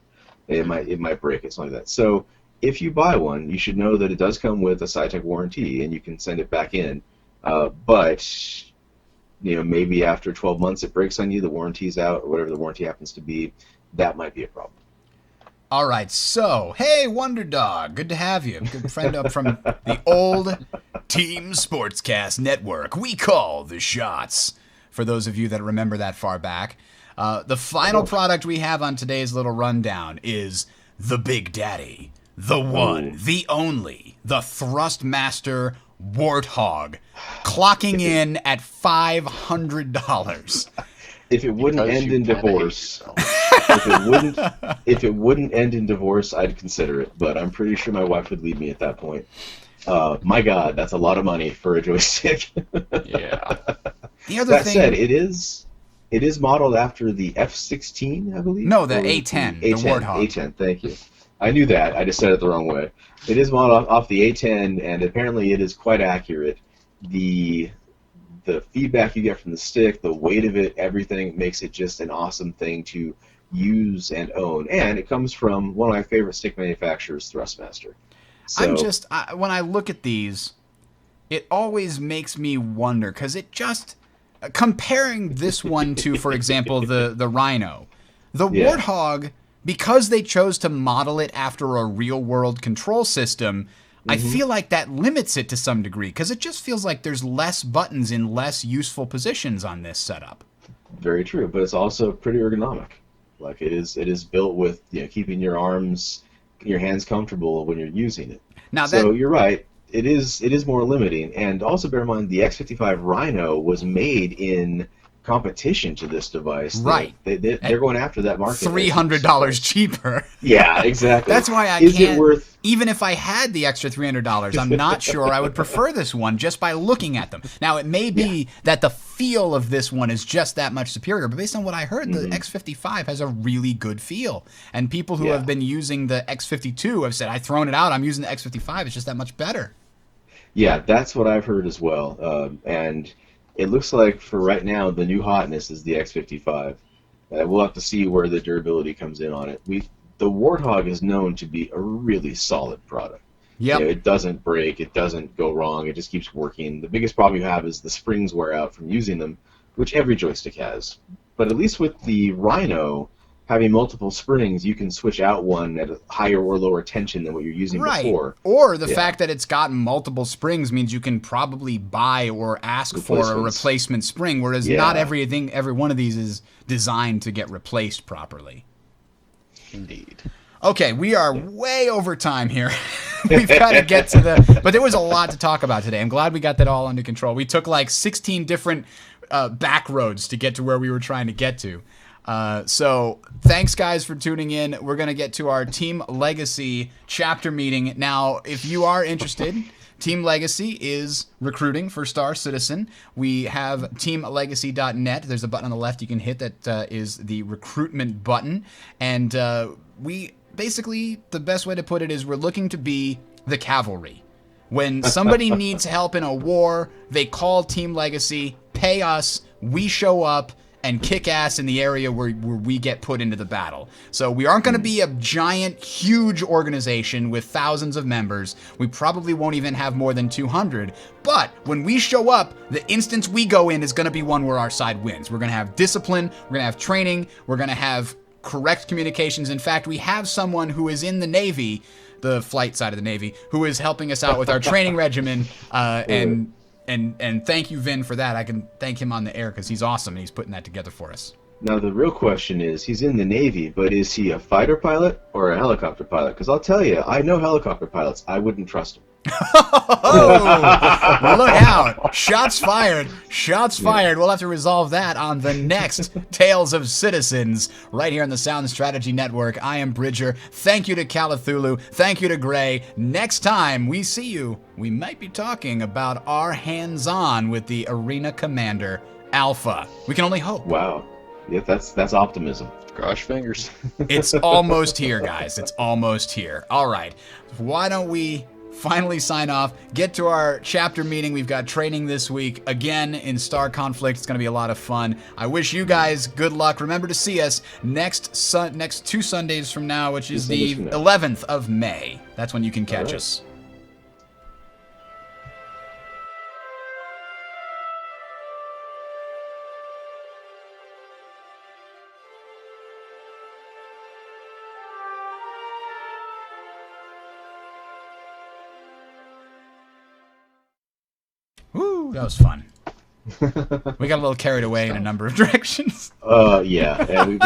It might break it, something like that. So if you buy one, you should know that it does come with a SciTech warranty, and you can send it back in. But maybe after 12 months it breaks on you, the warranty's out, or whatever the warranty happens to be. That might be a problem. All right, so, hey, Wonder Dog, good to have you. Good friend up from the old Team Sportscast Network. We call the shots, for those of you that remember that far back. The final product we have on today's little rundown is the Big Daddy, the one, the only, the Thrustmaster Warthog, clocking in at $500. If it wouldn't Because end you in kinda hate divorce, yourself. if it wouldn't end in divorce, I'd consider it. But I'm pretty sure my wife would leave me at that point. My God, that's a lot of money for a joystick. Yeah. The other That thing, said, it is It is modeled after the F-16, I believe. No, the Or A-10, the the A-10. Warthog. A-10. Thank you. I knew that. I just said it the wrong way. It is modeled off the A-10, and apparently it is quite accurate. The the feedback you get from the stick, the weight of it, everything makes it just an awesome thing to use and own. And it comes from one of my favorite stick manufacturers, Thrustmaster. So, When I look at these, it always makes me wonder, because it just, comparing this one to, for example, the Rhino, the Yeah. Warthog, because they chose to model it after a real world control system, I feel like that limits it to some degree, because it just feels like there's less buttons in less useful positions on this setup. very true, but it's also pretty ergonomic. Like it is built with, keeping your hands comfortable when you're using it. Now So that you're right. It is more limiting, and also bear in mind the X55 Rhino was made in competition to this device. Right. They're going after that market. $300 cheaper. Yeah, exactly. That's why I Is can't. it worth? Even if I had the extra $300, I'm not sure I would prefer this one just by looking at them. Now, it may be that the feel of this one is just that much superior, but based on what I heard, the X55 has a really good feel. And people who Yeah. have been using the X52 have said, I've thrown it out, I'm using the X55, it's just that much better. Yeah, that's what I've heard as well. And it looks like for right now, the new hotness is the X55. We'll have to see where the durability comes in on it. The Warthog is known to be a really solid product. Yep. It doesn't break, it doesn't go wrong, it just keeps working. The biggest problem you have is the springs wear out from using them, which every joystick has. But at least with the Rhino, having multiple springs, you can switch out one at a higher or lower tension than what you're using Right. before. Or the Yeah. fact that it's got multiple springs means you can probably buy or ask for a Replacements. replacement spring, whereas Yeah. not every one of these is designed to get replaced properly. Indeed. Okay, we are way over time here. We've got to get to but there was a lot to talk about today. I'm glad we got that all under control. We took like 16 different back roads to get to where we were trying to get to. So thanks guys for tuning in. We're going to get to our Team Legacy chapter meeting. Now, if you are interested, Team Legacy is recruiting for Star Citizen. We have teamlegacy.net. There's a button on the left you can hit that is the recruitment button. And we basically, the best way to put it is we're looking to be the cavalry. When somebody needs help in a war, they call Team Legacy, pay us, we show up, and kick ass in the area where we get put into the battle. So we aren't going to be a giant, huge organization with thousands of members. We probably won't even have more than 200. But when we show up, the instance we go in is going to be one where our side wins. We're going to have discipline, we're going to have training, we're going to have correct communications. In fact, we have someone who is in the Navy, the flight side of the Navy, who is helping us out with our training regimen, and thank you, Vin, for that. I can thank him on the air because he's awesome and he's putting that together for us. Now, the real question is, he's in the Navy, but is he a fighter pilot or a helicopter pilot? Because I'll tell you, I know helicopter pilots. I wouldn't trust them. Oh, look out. Shots fired. Shots fired. We'll have to resolve that on the next Tales of Citizens right here on the Sound Strategy Network. I am Bridger. Thank you to Calathulu. Thank you to Gray. Next time we see you, we might be talking about our hands-on with the Arena Commander Alpha. We can only hope. Wow. Yeah, that's optimism. Cross fingers. It's almost here, guys. It's almost here. All right. Why don't we finally sign off, get to our chapter meeting. We've got training this week again in Star Conflict. It's going to be a lot of fun. I wish you guys good luck. Remember to see us next 2 Sundays from now, which is the 11th of May. That's when you can catch us. Woo, that was fun. We got a little carried away in a number of directions. Yeah. And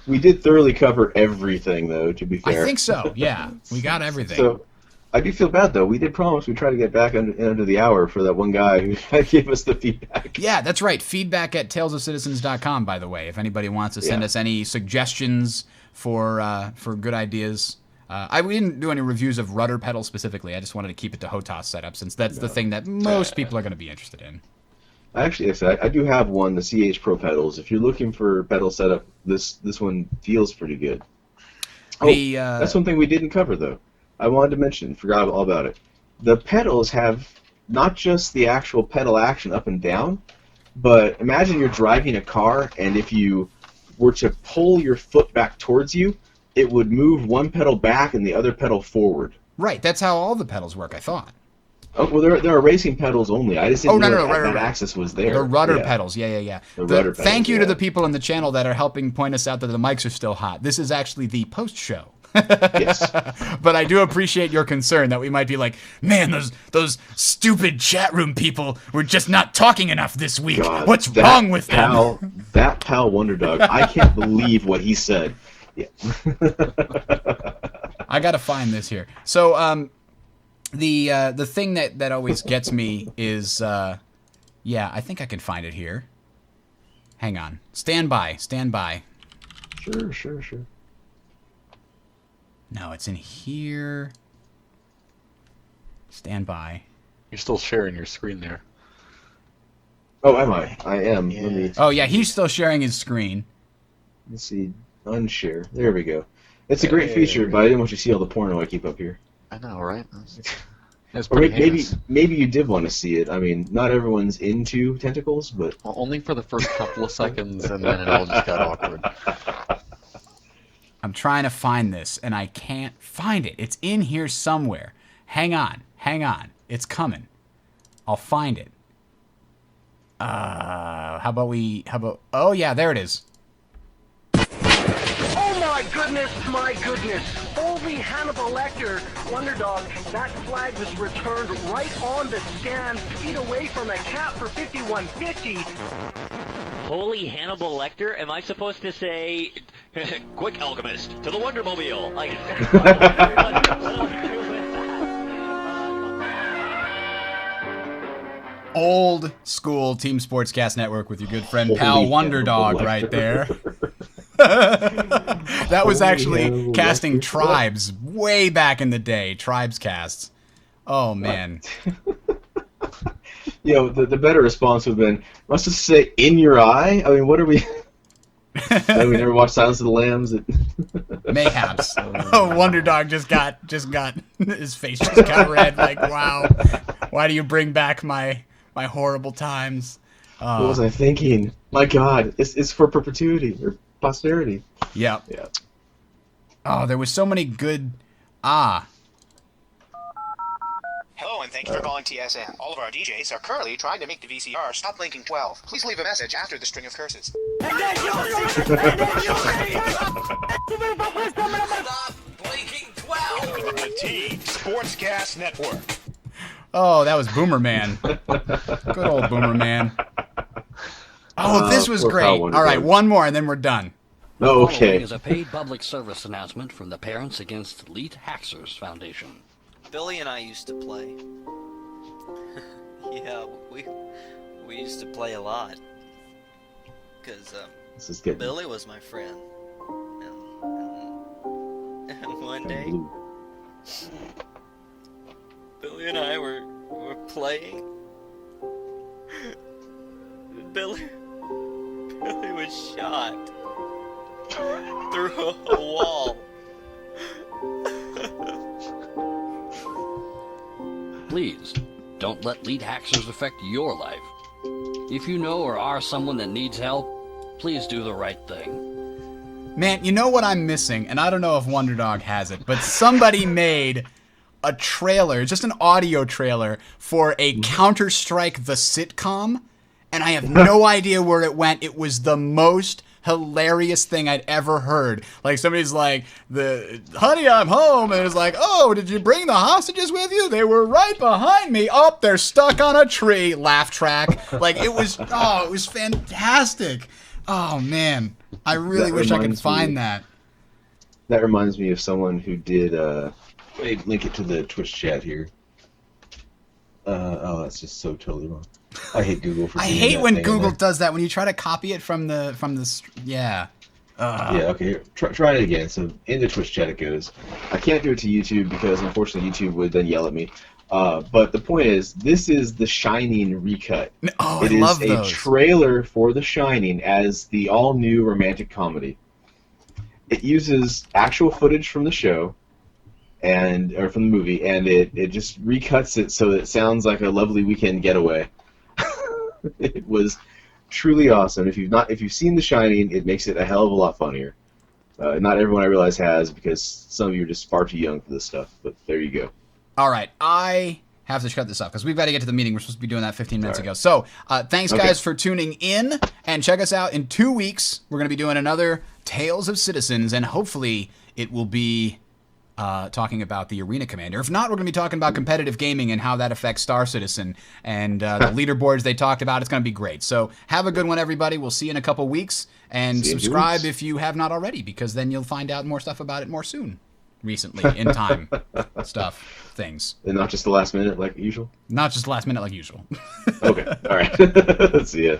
we did thoroughly cover everything, though. To be fair, I think so. Yeah, we got everything. So I do feel bad though. We did promise we'd try to get back under the hour for that one guy who gave us the feedback. Yeah, that's right. Feedback at talesofcitizens.com. By the way, if anybody wants to send us any suggestions for good ideas. We didn't do any reviews of rudder pedals specifically. I just wanted to keep it to HOTAS setup since that's the thing that most people are going to be interested in. Actually, yes, I do have one, the CH Pro pedals. If you're looking for pedal setup, this one feels pretty good. Oh, The that's one thing we didn't cover though. I wanted to mention, forgot all about it. The pedals have not just the actual pedal action up and down, but imagine you're driving a car, and if you were to pull your foot back towards you, it would move one pedal back and the other pedal forward. right, that's how all the pedals work, I thought. Oh, well, there are racing pedals only. I just didn't know no, that right. access was there. The rudder Yeah. pedals, yeah. The rudder pedals, Thank you to yeah. the people in the channel that are helping point us out that the mics are still hot. This is actually the post-show. Yes. But I do appreciate your concern that we might be like, man, those stupid chat room people were just not talking enough this week. God, What's wrong with them? That pal Wonder Dog, I can't believe what he said. Yeah. I gotta find this here. So, the thing that always gets me is, yeah, I think I can find it here. Hang on. Stand by. Sure. No, it's in here. Stand by. You're still sharing your screen there. Oh, am I? I am. Yeah. Oh, yeah, he's still sharing his screen. Let's see. Unshare. There we go. It's a great feature, but I didn't want you to see all the porno I keep up here. I know, right? That's Or pretty maybe heinous. maybe you did want to see it. I mean, not everyone's into tentacles, but Well, only for the first couple of seconds, and then it all just got awkward. I'm trying to find this, and I can't find it. It's in here somewhere. Hang on. It's coming. I'll find it. How about... Oh, yeah, there it is. Oh my goodness! Holy Hannibal Lecter, Wonder Dog, that flag was returned right on the stand, feet away from a cap for 5150. Holy Hannibal Lecter, am I supposed to say, quick alchemist, to the Wondermobile? Old school Team Sportscast Network with your good friend Holy pal Wonder Hannibal Dog Lecter. right there. That was Holy actually Hannibal casting Lecter. Tribes way back in the day. Tribes casts. Oh man. you know, the better response would have been, must have say in your eye. I mean, what are we? We never watched Silence of the Lambs. Mayhaps. Oh, Wonder Dog just got his face just got red. Like, wow, why do you bring back my horrible times? What was I thinking? My God, it's for perpetuity or posterity. Yep. Yeah. Oh, there was so many good. Hello and thank you for calling TSN. All of our DJs are currently trying to make the VCR stop blinking 12. Please leave a message after the string of curses. Stop blinking 12! The T Sportscast Network. Oh, that was Boomer Man. Good old Boomer Man. Oh, this was poor great. pal All Wonder right, Dog. one more and then we're done. Oh, Following okay. is a paid public service announcement from the Parents Against Elite Hackers Foundation. Billy and I used to play. Yeah, we used to play a lot. Cause This is good. Billy was my friend. And one day, Billy and I were playing. Billy was shot through a wall. Please, don't let lead hackers affect your life. If you know or are someone that needs help, please do the right thing. Man, you know what I'm missing, and I don't know if Wonder Dog has it, but somebody made a trailer, just an audio trailer, for a Counter-Strike the sitcom, and I have no idea where it went. It was the most hilarious thing I'd ever heard. Like, somebody's like, honey, I'm home, and it's like, oh, did you bring the hostages with you? They were right behind me. Oh, they're stuck on a tree. Laugh track. Like, it was fantastic. Oh, man. I really wish I could find that. That reminds me of someone who did. Let me link it to the Twitch chat here. Oh, that's just so totally wrong. I hate Google for. I doing hate that when thing in Google there. does that, when you try to copy it from the yeah. Yeah, okay, here, try it again. So, in the Twitch chat it goes. I can't do it to YouTube because, unfortunately, YouTube would then yell at me. But the point is, this is The Shining recut. Oh, It I is love a those. trailer for The Shining as the all-new romantic comedy. It uses actual footage from the show or from the movie, and it just recuts it so it sounds like a lovely weekend getaway. It was truly awesome. If you've seen The Shining, it makes it a hell of a lot funnier. Not everyone I realize has, because some of you are just far too young for this stuff. But there you go. All right, I have to shut this off because we've got to get to the meeting. We're supposed to be doing that 15 minutes All right. ago. So thanks, Okay. guys, for tuning in, and check us out in 2 weeks. We're going to be doing another Tales of Citizens, and hopefully it will be talking about the Arena Commander. If not, we're going to be talking about competitive gaming and how that affects Star Citizen and the leaderboards they talked about. It's going to be great. So have a good one, everybody. We'll see you in a couple weeks, and See you in 2 subscribe weeks. if you have not already, because then you'll find out more stuff about it more soon. Recently, in time, stuff, things. And not just the last minute like usual? Not just last minute like usual. Okay. All right. See ya.